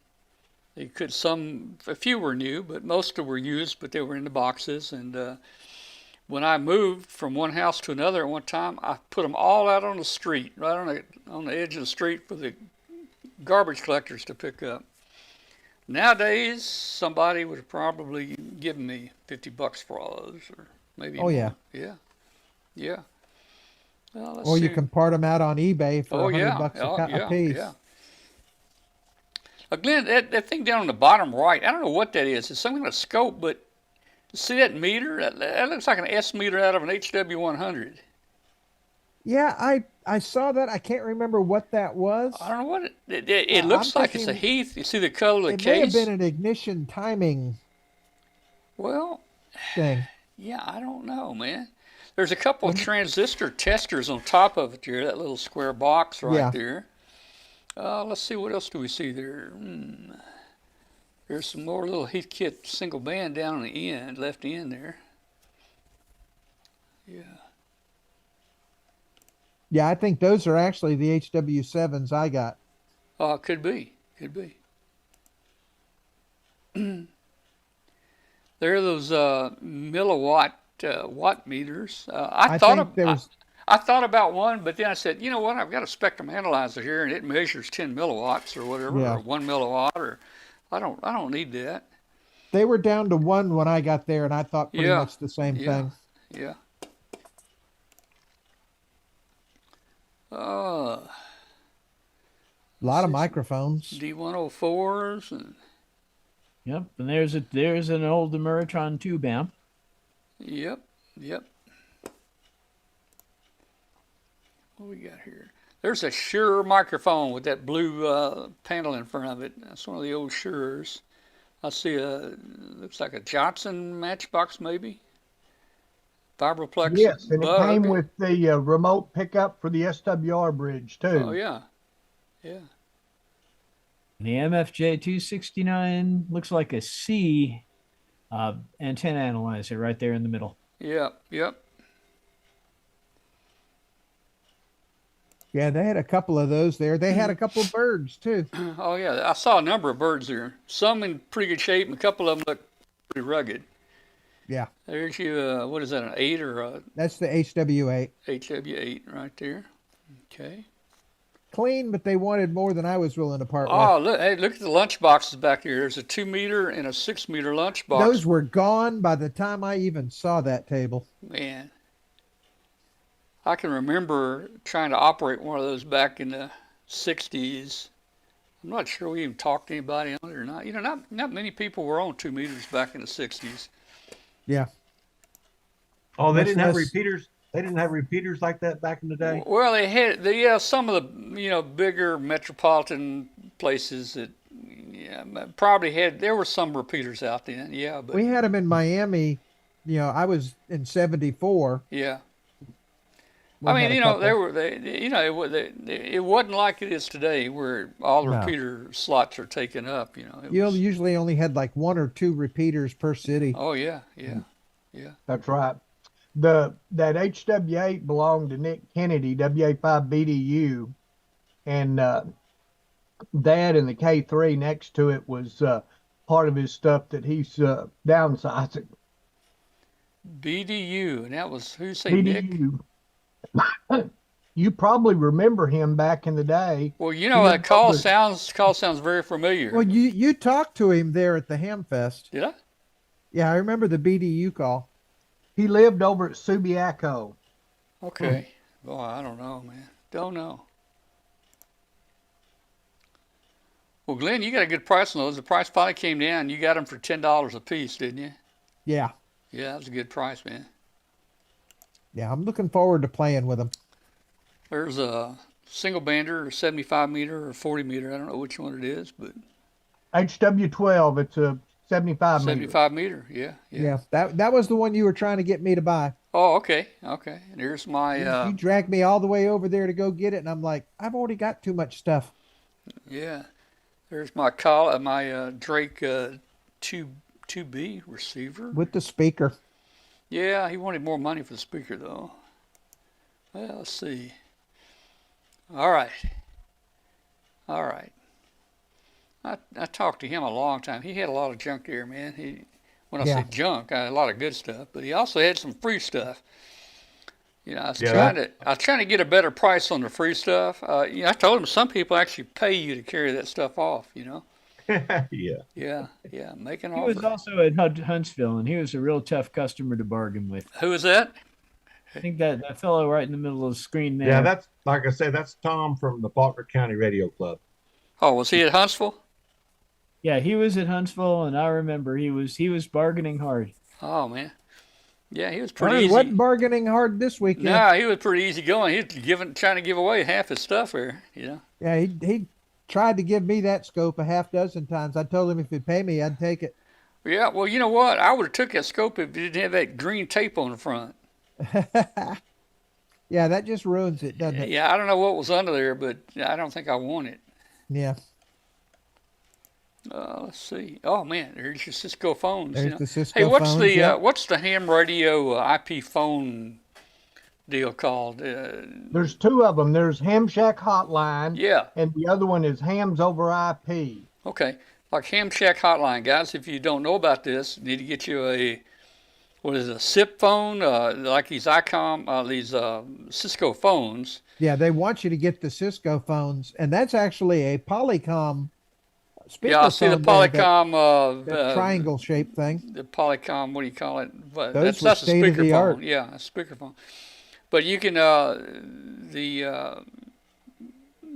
A few were new, but most of them were used, but they were in the boxes. And when I moved from one house to another at one time, I put them all out on the street, right on the edge of the street for the garbage collectors to pick up. Nowadays, somebody would have probably given me $50 for all those, or maybe more. Yeah. Yeah. Well, or you can part them out on eBay for $100 a piece. Yeah. Glenn, that thing down on the bottom right, I don't know what that is. It's some kind of scope, but see that meter? That looks like an S meter out of an HW100. Yeah, I saw that. I can't remember what that was. I don't know what it looks like. It's a Heath. You see the color of the case? It may have been an ignition timing thing. Yeah, I don't know, man. There's a couple of transistor testers on top of it there, that little square box right there. Let's see, what else do we see there? There's some more little Heathkit single band down on the end, left end there. Yeah. Yeah, I think those are actually the HW7s I got. Could be. There are those milliwatt watt meters. I thought about one, but then I said, you know what? I've got a spectrum analyzer here, and it measures 10 milliwatts or whatever, or 1 milliwatt, or I don't need that. They were down to 1 when I got there, and I thought pretty much the same thing. Yeah. A lot of microphones. D104s and. Yep, and there's an old Ameritron tube amp. Yep. What we got here? There's a Shure microphone with that blue panel in front of it. That's one of the old Shures. I see looks like a Johnson Matchbox maybe. Vibroplex. Yes, and it came with the remote pickup for the SWR bridge too. Oh yeah. The MFJ 269 looks like a C antenna analyzer right there in the middle. Yep. Yeah, they had a couple of those there. They had a couple of birds too. Oh yeah, I saw a number of birds there. Some in pretty good shape, and a couple of them look pretty rugged. Yeah. There's what is that, an 8 or a... That's the HW8. HW8 right there. Okay. clean, but they wanted more than I was willing to part with. Oh, look! Hey, look at the lunch boxes back here. There's a 2 meter and a 6 meter lunch box. Those were gone by the time I even saw that table. Man, I can remember trying to operate one of those back in the '60s. I'm not sure we even talked to anybody on it or not. You know, not many people were on 2 meters back in the '60s. Yeah. Oh, they Much didn't have less- repeaters. They didn't have repeaters like that back in the day. Well, they had, yeah, some of the, bigger metropolitan places that, yeah, probably had, there were some repeaters out then, yeah, but, We had them in Miami. I was in '74. yeah. We I mean, had a they couple. were, it wasn't like it is today where all the No. repeater slots are taken up, It You was, usually only had like 1 or 2 repeaters per city. oh, yeah, yeah, yeah. That's right. That HW8 belonged to Nick Kennedy, WA5BDU, and that and the K3 next to it was part of his stuff that he's downsizing. BDU, and that was, who'd say Nick? BDU. You probably remember him back in the day. Well, He that lived call over- sounds very familiar. Well, you talked to him there at the Hamfest. Did I? Yeah, I remember the BDU call. He lived over at Subiaco. Okay. Boy, I don't know, man. Don't know. Well, Glenn, you got a good price on those. The price finally came down. You got them for $10 a piece, didn't you? Yeah. Yeah, that was a good price, man. Yeah, I'm looking forward to playing with them. There's a single bander, or 75 meter, or 40 meter. I don't know which one it is, but HW12, it's a 75 meter. 75 meter. Yeah, yeah. Yeah, that was the one you were trying to get me to buy. Oh, okay, okay. And here's my You dragged me all the way over there to go get it, and I'm like, I've already got too much stuff. yeah. There's my Drake 2B receiver. With the speaker. Yeah, he wanted more money for the speaker, though. Well, let's see. All right. All right. I talked to him a long time. He had a lot of junk there, man. When I say junk, I had a lot of good stuff, but he also had some free stuff. I was trying to get a better price on the free stuff. I told him some people actually pay you to carry that stuff off, Yeah. Yeah, make an He offer. was also at Huntsville, and he was a real tough customer to bargain with. Who is that? I think that fellow right in the middle of the screen there. Yeah, that's like I said, that's Tom from the Faulkner County Radio Club. Oh, was he at Huntsville? Yeah, he was at Huntsville, and I remember he was bargaining hard. Oh, man. Yeah, he was I pretty easy. wasn't bargaining hard this weekend. No, he was pretty easy going. He was trying to give away half his stuff here, Yeah, he tried to give me that scope a half dozen times. I told him if he'd pay me, I'd take it. Yeah, well, you know what? I would have took that scope if it didn't have that green tape on the front. Yeah, that just ruins it, doesn't it? Yeah, I don't know what was under there, but I don't think I want it. Yeah. Let's see. Oh man, there's your Cisco phones. There's the Cisco Hey, what's phones, the yeah. what's the ham radio IP phone deal called? There's 2 of them. There's Ham Shack Hotline, Yeah. and the other one is Hams Over IP. Okay. Like Ham Shack Hotline, guys. If you don't know about this, you need to get you a SIP phone, like these Icom, these Cisco phones. Yeah, they want you to get the Cisco phones, and that's actually a Polycom speaker. Yeah, I see the Polycom. that triangle shaped thing. The Polycom, what do you call it? But Those that's were a speaker state-of-the-art. phone. Yeah, a speaker phone. But you can the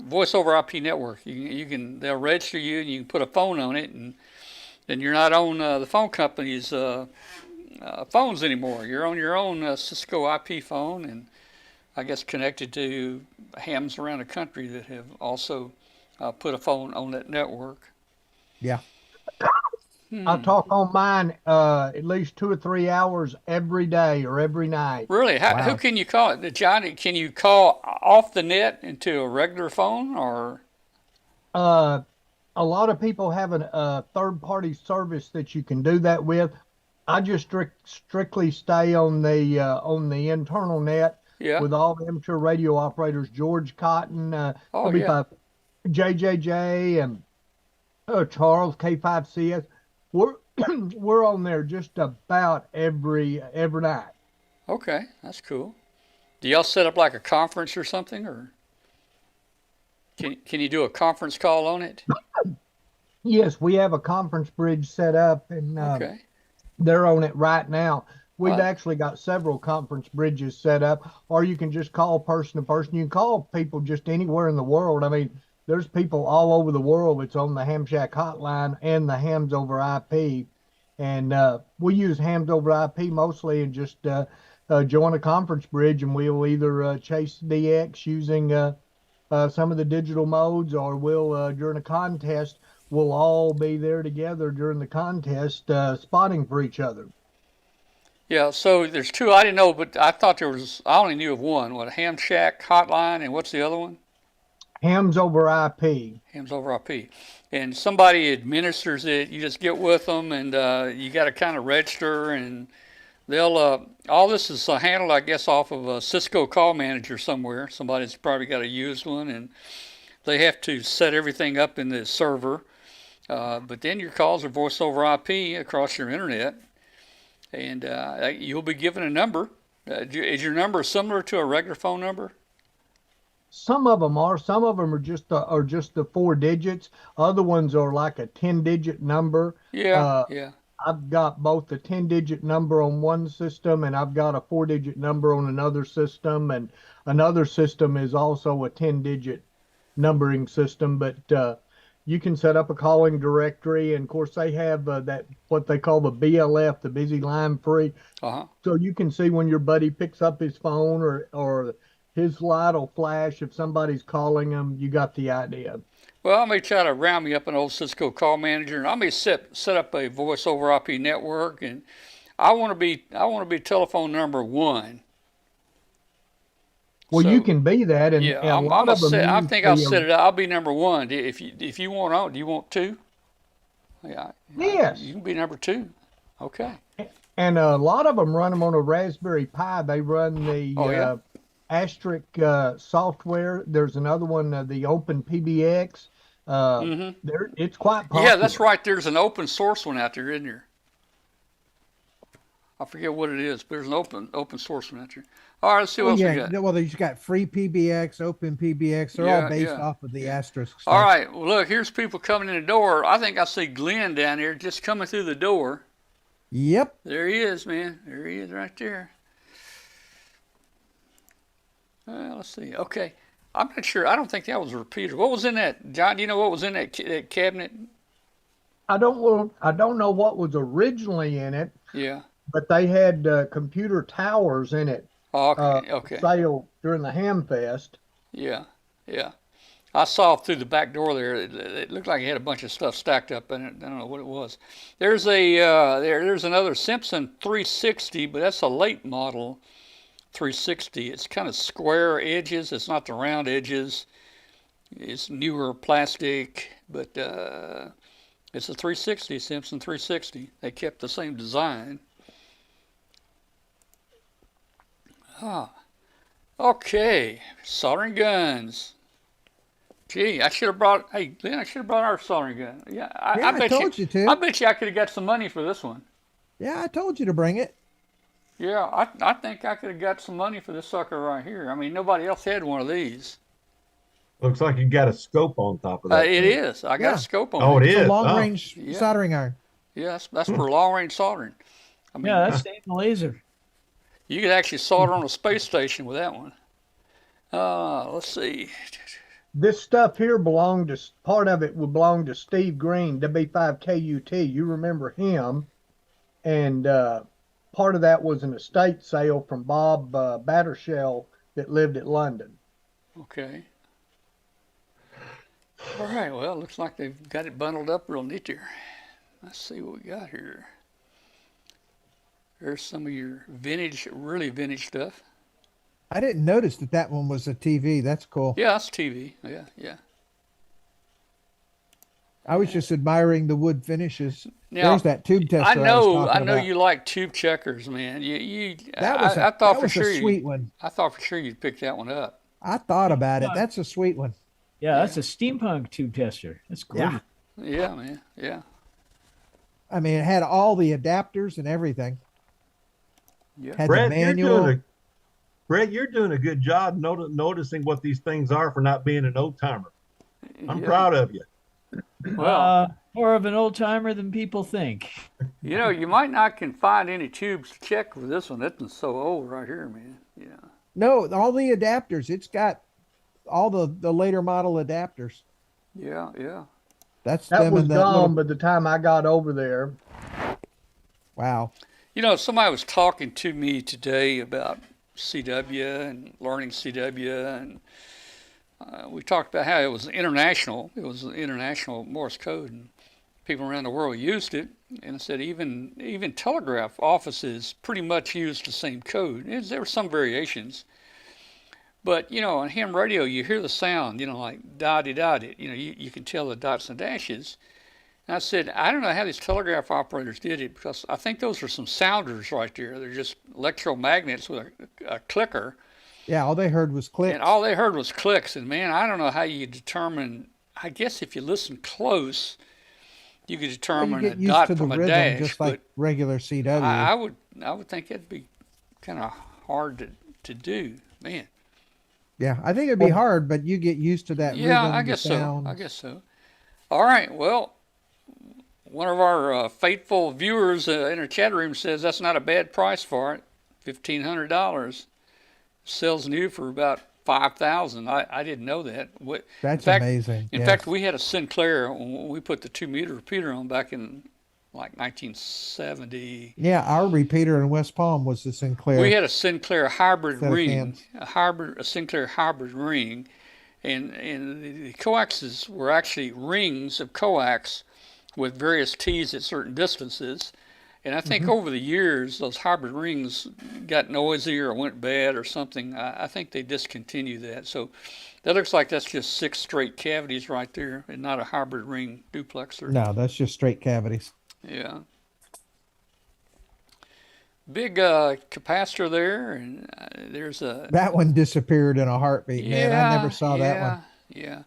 voice over IP network. They'll register you, and you can put a phone on it, and then you're not on the phone company's phones anymore. You're on your own Cisco IP phone, and I guess connected to hams around the country that have also put a phone on that network. Yeah. I talk on mine at least 2 or 3 hours every day or every night. Really? Who can you call it? Johnny, can you call off the net into a regular phone, or? A lot of people have a third-party service that you can do that with. I just strictly stay on the internal net with all the amateur radio operators. George Cotton, JJJ, and Charles K5CS. We're on there just about every night. Okay, that's cool. Do y'all set up like a conference or something, or? Can you do a conference call on it? Yes, we have a conference bridge set up, and Okay. they're on it right now. We've What? actually got several conference bridges set up, or you can just call person to person. You can call people just anywhere in the world. I mean, there's people all over the world that's on the Ham Shack hotline and the Hams over IP. And we use Hams over IP mostly, and just join a conference bridge, and we'll either chase DX using some of the digital modes, or we'll, during a contest, we'll all be there together during the contest, spotting for each other. Yeah, so there's two I didn't know, but I thought there was, I only knew of one. What, Ham Shack Hotline, and what's the other one? Hams over IP. Hams over IP. And somebody administers it. You just get with them, and you got to kind of register, and they'll, all this is handled, I guess, off of a Cisco call manager somewhere. Somebody's probably got a used one, and they have to set everything up in the server. But then your calls are voice over IP across your internet. And you'll be given a number. Is your number similar to a regular phone number? Some of them are. Some of them are just the 4 digits. Other ones are like a 10-digit number. Yeah, yeah. I've got both a 10-digit number on one system, and I've got a 4-digit number on another system. And another system is also a 10-digit numbering system. But you can set up a calling directory, and of course they have that what they call the BLF, the busy line free. Uh-huh. So you can see when your buddy picks up his phone, or his light will flash if somebody's calling him. You got the idea. Well, I may try to round me up an old Cisco call manager, and I may set up a voice over IP network, and I want to be telephone number 1. Well, So, you can be that, and yeah, a lot of them. I think I'll set it up. I'll be number 1. If you want on, do you want 2? Yeah. Yes. You can be number 2. Okay. And a lot of them run them on a Raspberry Pi. They run the Asterisk software. There's another one, the Open PBX. It's quite popular. Yeah, that's right. There's an open source one out there, isn't there? I forget what it is, but there's an open source one out there. All right, let's see what else we got. Well, you've got free PBX, open PBX. They're all based off of the Asterisk stuff. All right, well, look, here's people coming in the door. I think I see Glenn down there just coming through the door. Yep. There he is, man. There he is right there. Let's see. Okay. I'm not sure. I don't think that was a repeater. What was in that, John? Do you know what was in that cabinet? I don't know what was originally in it. Yeah. But they had computer towers in it. Okay. Sale during the Hamfest. Yeah. Yeah. I saw through the back door there. It looked like it had a bunch of stuff stacked up in it. I don't know what it was. There's there's another Simpson 360, but that's a late model 360. It's kind of square edges. It's not the round edges. It's newer plastic, but it's a 360, Simpson 360. They kept the same design. Okay, soldering guns. Gee, I should have brought. Hey, Glenn, I should have brought our soldering gun. Yeah, I told you to. I bet you I could have got some money for this one. Yeah, I told you to bring it. Yeah, I think I could have got some money for this sucker right here. I mean, nobody else had one of these. Looks like you got a scope on top of that. It is. I got a scope on it. Oh, it is. Long range soldering iron. Yes, that's for long range soldering. I mean, Yeah, that's staying the laser. you could actually solder on a space station with that one. Let's see. This stuff here part of it would belong to Steve Green, W5KUT. You remember him. And part of that was an estate sale from Bob Battershell that lived at London. Okay. All right, well, looks like they've got it bundled up real neat here. Let's see what we got here. There's some of your vintage, really vintage stuff. I didn't notice that one was a TV. That's cool. Yeah, that's TV. Yeah. I was just admiring the wood finishes. Now, there's that tube tester. I know about. you like tube checkers, man. I thought for sure a sweet one. I thought for sure you'd pick that one up. I thought about it. That's a sweet one. Yeah, that's a steampunk tube tester. That's cool. Yeah, man. Yeah. I mean, it had all the adapters and everything. Yeah. Had the manual. Brett, you're doing a good job noticing what these things are for not being an old timer. I'm Yeah. proud of you. Well, More of an old timer than people think. you know, you might not can find any tubes to check with this one. This one's so old right here, man. Yeah. No, all the adapters. It's got all the later model adapters. Yeah, yeah. That's That them was in that gone little. by the time I got over there. Wow. You know, somebody was talking to me today about CW and learning CW, and we talked about how it was international. It was international Morse code, and people around the world used it. And I said even telegraph offices pretty much used the same code. There were some variations, but you know, on ham radio, you hear the sound, you know, like dotty. You know, you can tell the dots and dashes. And I said, I don't know how these telegraph operators did it, because I think those are some sounders right there. They're just electromagnets with a clicker. Yeah, all they heard was clicks. And all they heard was clicks. And man, I don't know how you determine. I guess if you listen close, you could Well, determine you a get used dot to the from a rhythm, dash. just But like regular CW. I would think it'd be kind of hard to do, man. Yeah, I think it'd be hard, but you get used to that Yeah, rhythm. I the guess so. sounds. I guess so. All right. Well, one of our faithful viewers in our chat room says that's not a bad price for it. $1,500. Sells new for about $5,000. I didn't know that. That's amazing. In yes. fact, we had a Sinclair when we put the 2-meter repeater on back in like 1970. Yeah, our repeater in West Palm was the Sinclair. We had a Sinclair hybrid Set of ring, cans. a Sinclair hybrid ring, and the coaxes were actually rings of coax with various T's at certain distances. And I think over the years, those hybrid rings got noisy or went bad or something. I think they discontinued that. So that looks like that's just 6 straight cavities right there, and not a hybrid ring duplexer. No, that's just straight cavities. Yeah. Big capacitor there, and there's a... That one disappeared in a heartbeat, man. I never saw that one. Yeah.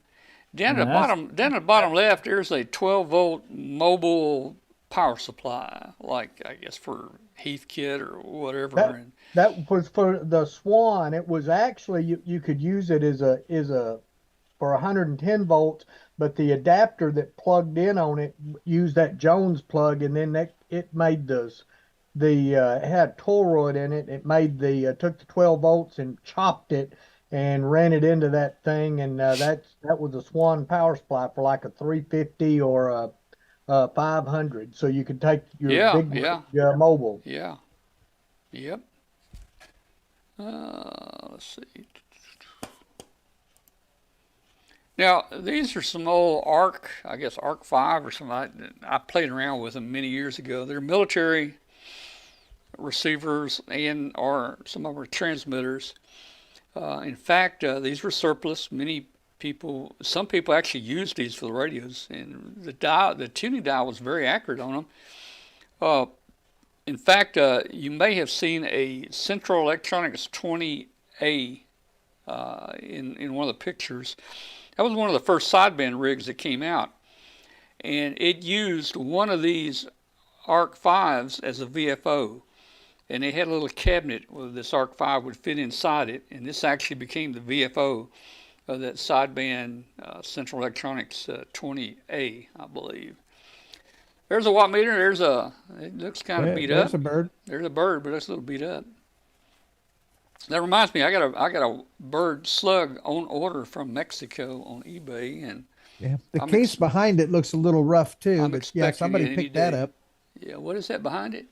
Down at the bottom left, there's a 12-volt mobile power supply, like I guess for Heathkit or whatever. That was for the Swan. It was actually you could use it as a for 110 volts, but the adapter that plugged in on it used that Jones plug, and then it made it had toroid in it. It made took the 12 volts and chopped it and ran it into that thing, and that was a Swan power supply for like a 350 or a 500, so you could take your big mobile. Yeah. Yep. Let's see. Now, these are some old ARC, I guess ARC 5 or something. I played around with them many years ago. They're military receivers or some of them are transmitters. In fact, these were surplus. Some people actually used these for the radios, and the tuning dial was very accurate on them. In fact, you may have seen a Central Electronics 20A in one of the pictures. That was one of the first sideband rigs that came out, and it used one of these ARC 5s as a VFO. And they had a little cabinet where this ARC 5 would fit inside it, and this actually became the VFO of that sideband Central Electronics 20A, I believe. There's a watt meter. It looks kind of beat up. There's a bird. There's a bird, but it's a little beat up. That reminds me, I got a bird slug on order from Mexico on eBay, and yeah, the case behind it looks a little rough too. But yeah, somebody picked that up. Yeah, what is that behind it?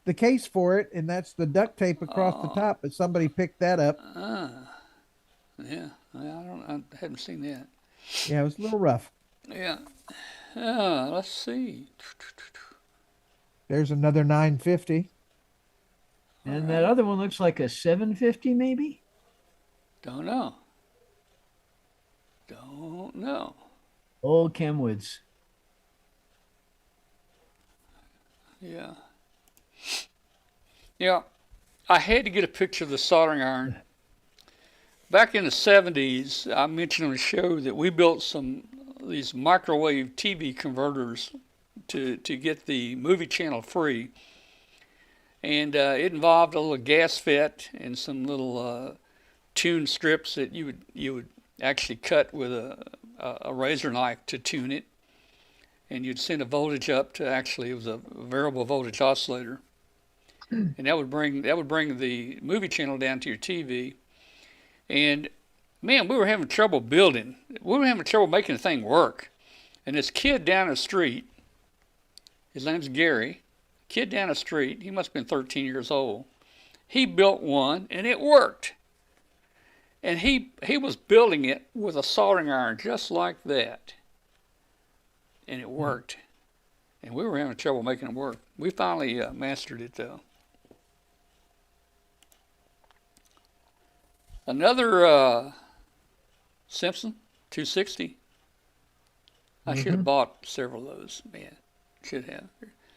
The case for it, and that's the duct tape across the top. But somebody picked that up. Yeah, I haven't seen that. Yeah, it was a little rough. Yeah. Let's see. There's another 950. And that other one looks like a 750, maybe? Don't know. Old Kenwoods. Yeah. Yeah. I had to get a picture of the soldering iron. Back in the 70s, I mentioned on the show that we built these microwave TV converters to get the movie channel free. And it involved a little gas vet and some little tune strips that you would actually cut with a a razor knife to tune it, and you'd send a voltage up to it was a variable voltage oscillator, and that would bring the movie channel down to your TV. And man, we were having trouble building. We were having trouble making the thing work. And this kid down the street, his name's Gary, kid down the street, he must have been 13 years old. He built one, and it worked. And he was building it with a soldering iron just like that. And it worked. And we were having trouble making it work. We finally mastered it, though. Another Simpson 260. I should have bought several of those, man. Should have.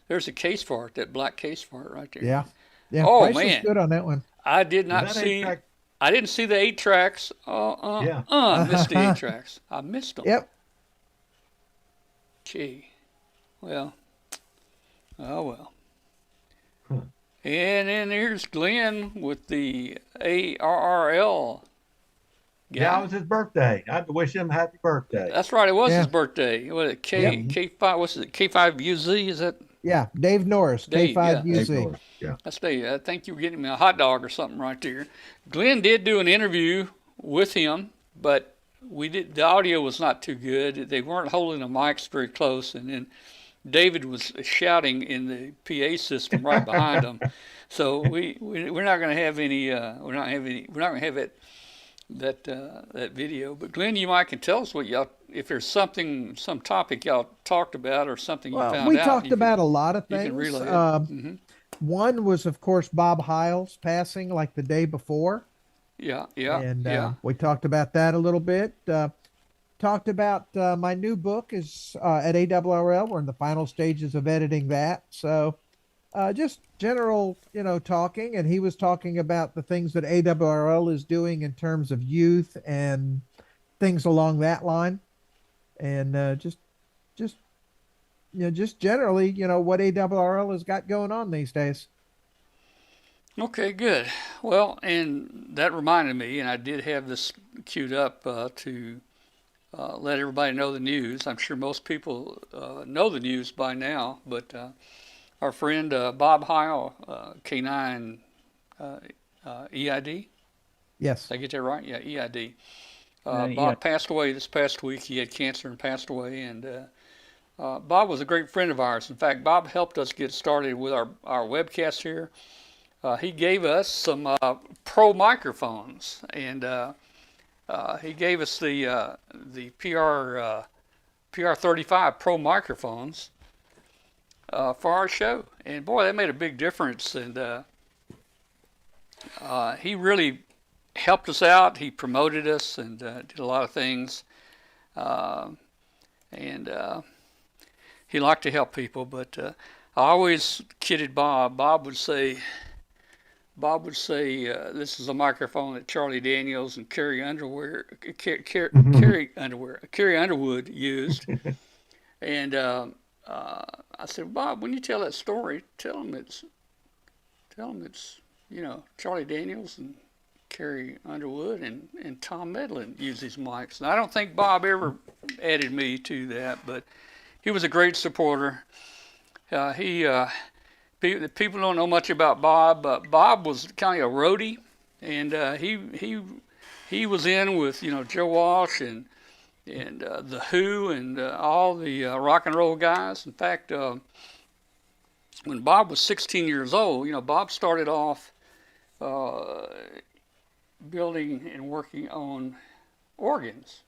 There's a case for it, that black case for it right there. Yeah. Yeah. Oh, Price man. was good on that one. I did not see. I didn't see the 8 tracks. I missed the 8 tracks. I missed them. Yep. Gee. Well. Oh, well. And then here's Glenn with the ARRL. Yeah, it was his birthday. I had to wish him a happy birthday. That's right. It was his birthday. What is it? K5. What's it? K5UZ? Is that? Yeah, Dave Norris. Dave, K5UZ. Yeah. That's Dave. I think you were getting me a hot dog or something right there. Glenn did do an interview with him, but the audio was not too good. They weren't holding the mics very close, and then David was shouting in the PA system right behind him. So we're not going to have any. We're not going to have it. That video. But Glenn, you might can tell us what y'all, if there's some topic y'all talked about or something you found out. We talked about a lot of things. You can relay it. One was, of course, Bob Heil's passing like the day before. Yeah. And we talked about that a little bit. Talked about my new book is at ARRL. We're in the final stages of editing that. So just general, talking, and he was talking about the things that ARRL is doing in terms of youth and things along that line, and just generally, what ARRL has got going on these days. Okay, good. Well, and that reminded me, and I did have this queued up to let everybody know the news. I'm sure most people know the news by now, but our friend Bob Heil, K9 EID. Yes. Did I get that right? Yeah, EID. Bob passed away this past week. He had cancer and passed away. And Bob was a great friend of ours. In fact, Bob helped us get started with our webcast here. He gave us some pro microphones, and he gave us the PR35 pro microphones for our show. And boy, that made a big difference. And he really helped us out. He promoted us and did a lot of things. And he liked to help people. But I always kidded Bob. Bob would say, this is a microphone that Charlie Daniels and Carrie Underwood used. And I said, Bob, when you tell that story, tell him it's Charlie Daniels and Carrie Underwood and Tom Medlin use these mics. And I don't think Bob ever added me to that, but he was a great supporter. People don't know much about Bob, but Bob was kind of a roadie, and he was in with Joe Walsh and the Who and all the rock and roll guys. In fact, when Bob was 16 years old, Bob started off building and working on organs,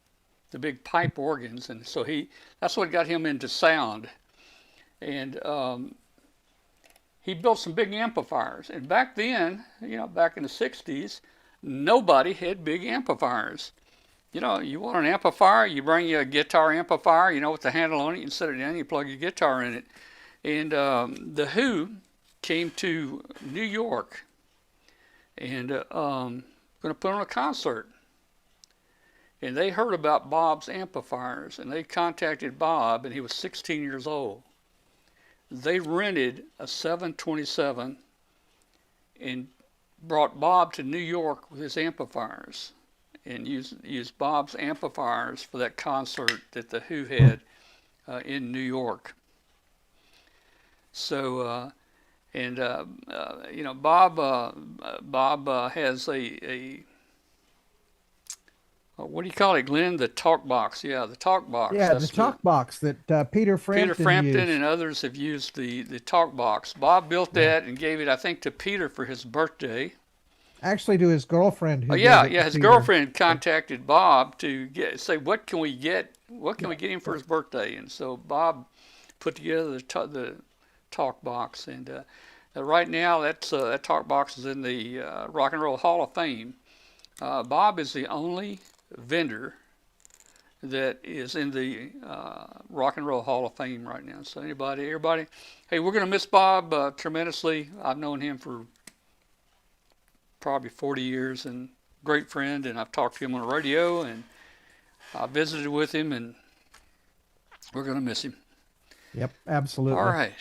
the big pipe organs, and so that's what got him into sound. And he built some big amplifiers. And back then, back in the 60s, nobody had big amplifiers. You want an amplifier, you bring you a guitar amplifier, with the handle on it, you set it in, you plug your guitar in it. And the Who came to New York and going to put on a concert. And they heard about Bob's amplifiers, and they contacted Bob, and he was 16 years old. They rented a 727 and brought Bob to New York with his amplifiers. and used Bob's amplifiers for that concert that the Who had in New York. So, Bob has a what do you call it, Glenn? The talk box. Yeah, the talk box. Yeah, the talk box that Peter Frampton used. And others have used the talk box. Bob built that and gave it, I think, to Peter for his birthday. Actually, to his girlfriend. His girlfriend contacted Bob to say, what can we get him for his birthday? And so Bob put together the talk box, and right now that talk box is in the Rock and Roll Hall of Fame. Bob is the only vendor that is in the Rock and Roll Hall of Fame right now. So everybody, hey, we're going to miss Bob tremendously. I've known him for probably 40 years, and great friend, and I've talked to him on the radio, and I visited with him, and we're going to miss him. Yep, absolutely. All right.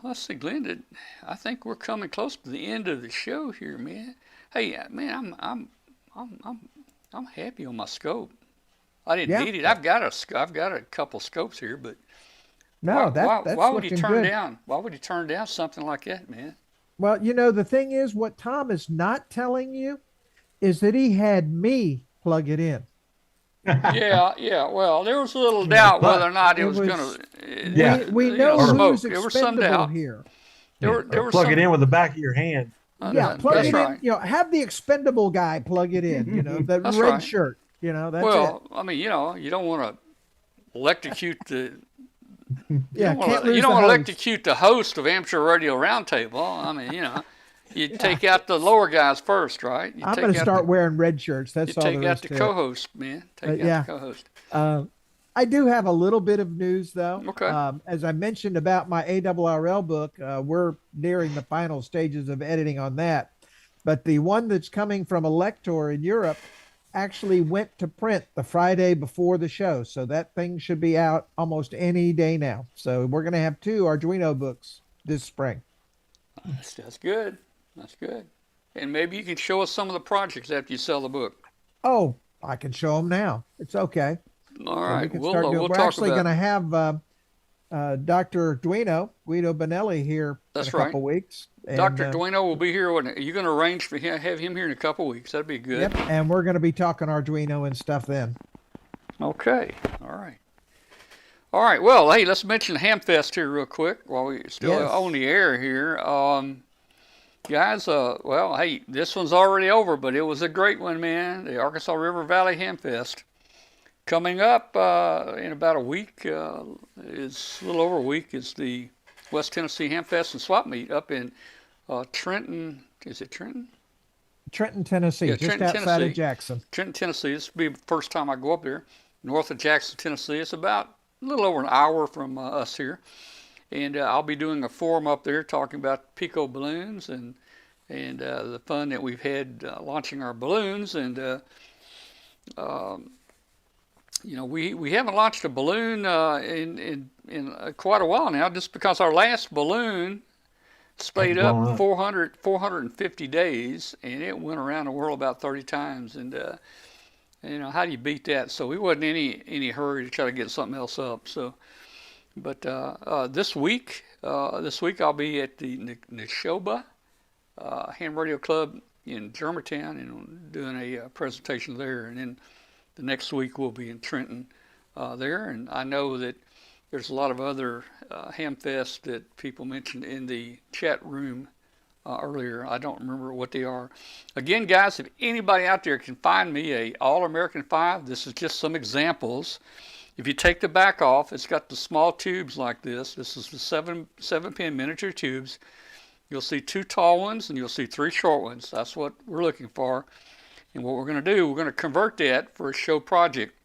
Let's see, Glenn. I think we're coming close to the end of the show here, man. Hey, man, I'm happy on my scope. I didn't need it. I've got a couple scopes here, but no, why would he turn good. down? Why would he turn down something like that, man? Well, the thing is, what Tom is not telling you is that he had me plug it in. Yeah. Well, there was a little doubt whether or not it was going to. Yeah, we know who's expendable here. There was plug it in with the back of your hand. Plug it in. Have the expendable guy plug it in. The red shirt. That's well, it. I mean, you don't want to electrocute the. You don't want to electrocute the host of Amateur Radio Roundtable. I mean, you take out the lower guys first, right? I'm going to start wearing red shirts. That's all there is to it. Take out the co-host, man. Take out the co-host. I do have a little bit of news, though. Okay. As I mentioned about my ARRL book, we're nearing the final stages of editing on that. But the one that's coming from Elector in Europe actually went to print the Friday before the show. So that thing should be out almost any day now. So we're going to have 2 Arduino books this spring. That's good. That's good. And maybe you can show us some of the projects after you sell the book. Oh, I can show them now. It's okay. All right. We're actually going to have Dr. Guido Bonelli here in a couple weeks. And, Dr. Duino will be here. Are you going to arrange for him, have him here in a couple weeks? That'd be good. Yep, and we're going to be talking Arduino and stuff then. Okay. All right. Well, hey, let's mention Hamfest here real quick while we're still on the air here. Guys, well, hey, this one's already over, but it was a great one, man. The Arkansas River Valley Hamfest. Coming up in about a week, is a little over a week, is the West Tennessee Hamfest and Swap Meet up in Trenton. Is it Trenton? Trenton, Tennessee, just Trenton, outside Tennessee. of Jackson. Trenton, Tennessee. This will be the first time I go up there. North of Jackson, Tennessee. It's about a little over an hour from us here. And I'll be doing a forum up there talking about Pico balloons and the fun that we've had launching our balloons. And, we haven't launched a balloon in quite a while now, just because our last balloon stayed up 450 days, and it went around the world about 30 times. And, how do you beat that? So we wasn't in any hurry to try to get something else up. So, but this week I'll be at the Neshoba Ham Radio Club in Germantown and doing a presentation there. And then the next week we'll be in Trenton there. And I know that there's a lot of other Hamfests that people mentioned in the chat room earlier. I don't remember what they are. Again, guys, if anybody out there can find me a All-American 5, this is just some examples. If you take the back off, it's got the small tubes like this. This is the 7-pin miniature tubes. You'll see 2 tall ones and you'll see 3 short ones. That's what we're looking for. And what we're going to do, we're going to convert that for a show project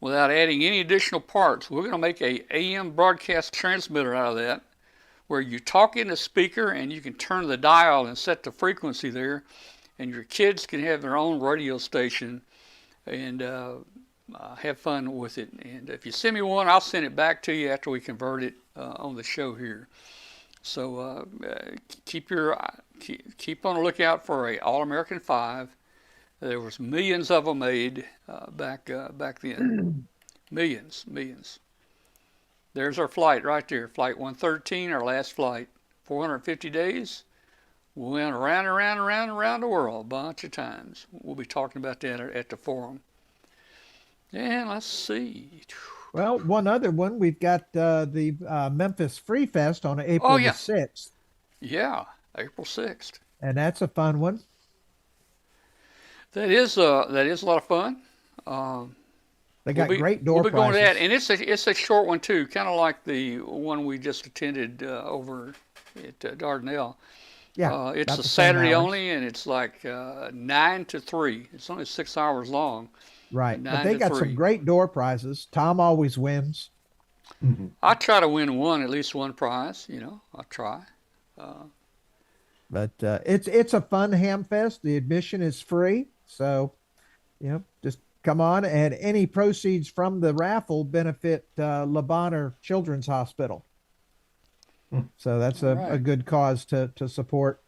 without adding any additional parts. We're going to make a AM broadcast transmitter out of that, where you talk in the speaker and you can turn the dial and set the frequency there, and your kids can have their own radio station and have fun with it. And if you send me one, I'll send it back to you after we convert it on the show here. So keep on the lookout for a All-American 5. There was millions of them made back then. Millions. There's our flight right there, Flight 113, our last flight. 450 days. We went around and around and around and around the world a bunch of times. We'll be talking about that at the forum. And let's see. Well, one other one, we've got the Memphis Free Fest on April the 6th. Yeah, April 6th. And that's a fun one. That is a lot of fun. They got great door We'll be going to that, prizes. and it's a short one too, kind of like the one we just attended over at Dardanelle. Yeah, it's about a the same Saturday hours. only, and it's like 9 to 3. It's only 6 hours long. Right, 9 but they to got 3. some great door prizes. Tom always wins. I try to win at least one prize. I try. But it's a fun Hamfest. The admission is free, so just come on. And any proceeds from the raffle benefit Le Bonheur Children's Hospital. So that's a good cause to support.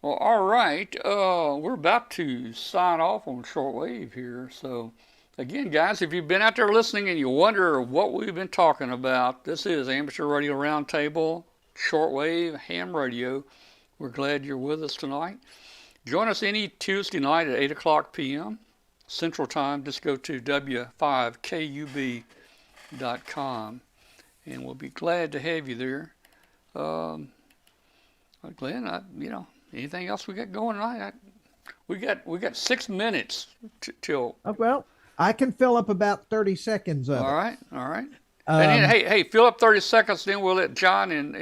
Well, all right. We're about to sign off on shortwave here. So, again, guys, if you've been out there listening and you wonder what we've been talking about, this is Amateur Radio Roundtable, shortwave, ham radio. We're glad you're with us tonight. Join us any Tuesday night at 8 o'clock p.m. Central Time. Just go to w5kub.com, and we'll be glad to have you there. Glenn, anything else we got going tonight? We got 6 minutes till. Well, I can fill up about 30 seconds of it. All right. And then, hey, fill up 30 seconds. Then we'll let John and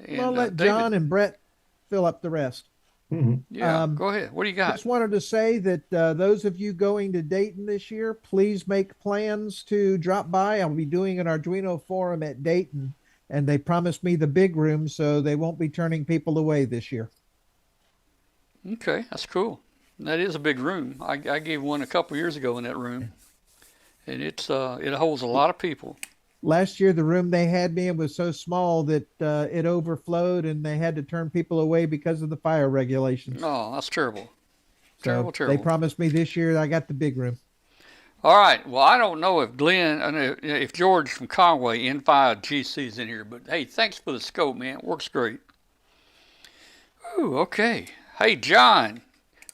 we'll let David. John and Brett fill up the rest. Yeah, go ahead. What do you got? Just wanted to say that those of you going to Dayton this year, please make plans to drop by. I'll be doing an Arduino forum at Dayton, and they promised me the big room, so they won't be turning people away this year. Okay, that's cool. That is a big room. I gave one a couple years ago in that room, and it holds a lot of people. Last year, the room they had me in was so small that it overflowed, and they had to turn people away because of the fire regulations. Oh, that's terrible. So Terrible. They promised me this year I got the big room. All right. Well, I don't know if George from Conway N5GC is in here, but hey, thanks for the scope, man. It works great. Ooh, okay. Hey, John.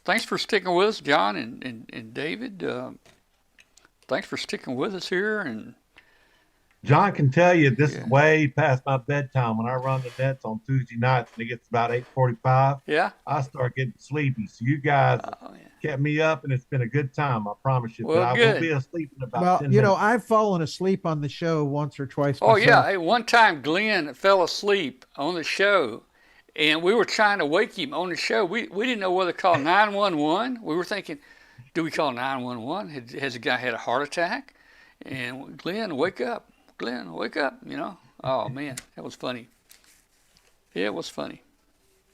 Thanks for sticking with us, John and David. Thanks for sticking with us here. And John can tell you this is way past my bedtime. When I run the nets on Tuesday nights and it gets about 8:45, I start getting sleepy. So you guys kept me up, and it's been a good time. I promise you. Well, but I will be asleep in about 10 minutes. I've fallen asleep on the show once or twice. Oh, myself. yeah. Hey, one time Glenn fell asleep on the show, and we were trying to wake him on the show. We didn't know whether to call 911. We were thinking, do we call 911? Has the guy had a heart attack? And Glenn, wake up. Glenn, wake up, Oh, man, that was funny. It was funny.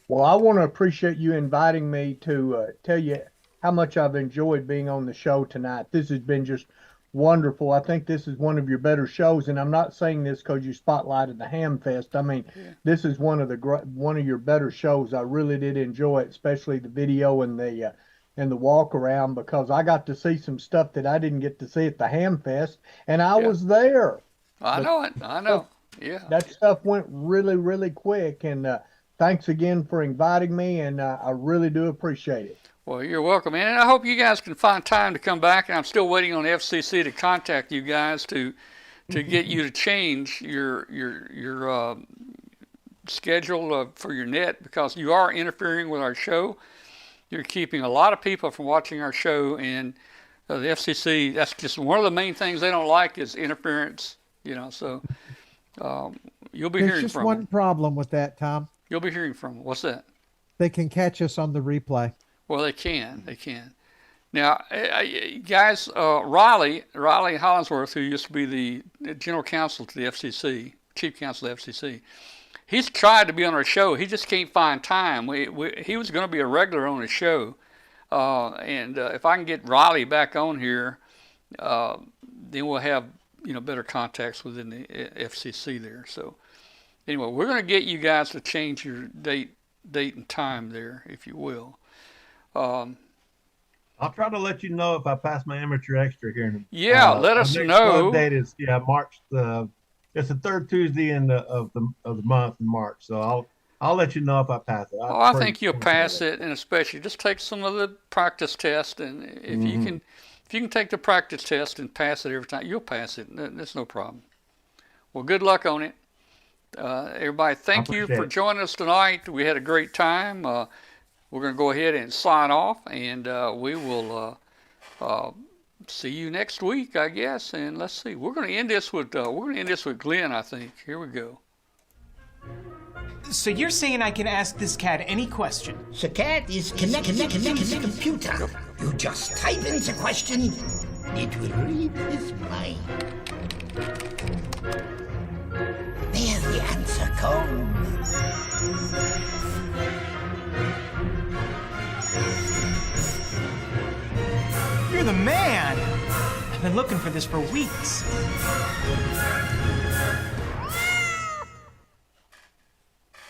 Well, I want to appreciate you inviting me to tell you how much I've enjoyed being on the show tonight. This has been just wonderful. I think this is one of your better shows, and I'm not saying this because you spotlighted the Hamfest. I mean, this is one of your better shows. I really did enjoy it, especially the video and the walk around, because I got to see some stuff that I didn't get to see at the Hamfest, and I was there. I know it. I know. Yeah. That stuff went really, really quick, and thanks again for inviting me, and I really do appreciate it. Well, you're welcome, man. And I hope you guys can find time to come back. And I'm still waiting on the FCC to contact you guys to get you to change your schedule for your net, because you are interfering with our show. You're keeping a lot of people from watching our show, and the FCC, that's just one of the main things they don't like is interference. So you'll be hearing from them. There's just one problem with that, Tom. You'll be hearing from them. What's that? They can catch us on the replay. Well, they can. They can. Now, guys, Riley Hollingsworth, who used to be the general counsel to the FCC, chief counsel of the FCC, he's tried to be on our show. He just can't find time. He was going to be a regular on the show. And if I can get Riley back on here, then we'll have better contacts within the FCC there. So anyway, we're going to get you guys to change your date and time there, if you will. I'll try to let you know if I pass my amateur extra here. Let us next know. Club date is March it's the third Tuesday of the month in March. So I'll let you know if I pass it. I think you'll pass it, and especially just take some of the practice test, and if you can take the practice test and pass it every time, you'll pass it. That's no problem. Well, good luck on it. Everybody, thank you for joining us tonight. We had a great time. We're going to go ahead and sign off, and we will see you next week, I guess. And let's see, we're going to end this with Glenn, I think. Here we go. So you're saying I can ask this cat any question? The cat is connected to the computer. You just type in the question, it will read his mind. There the answer comes. You're the man! I've been looking for this for weeks.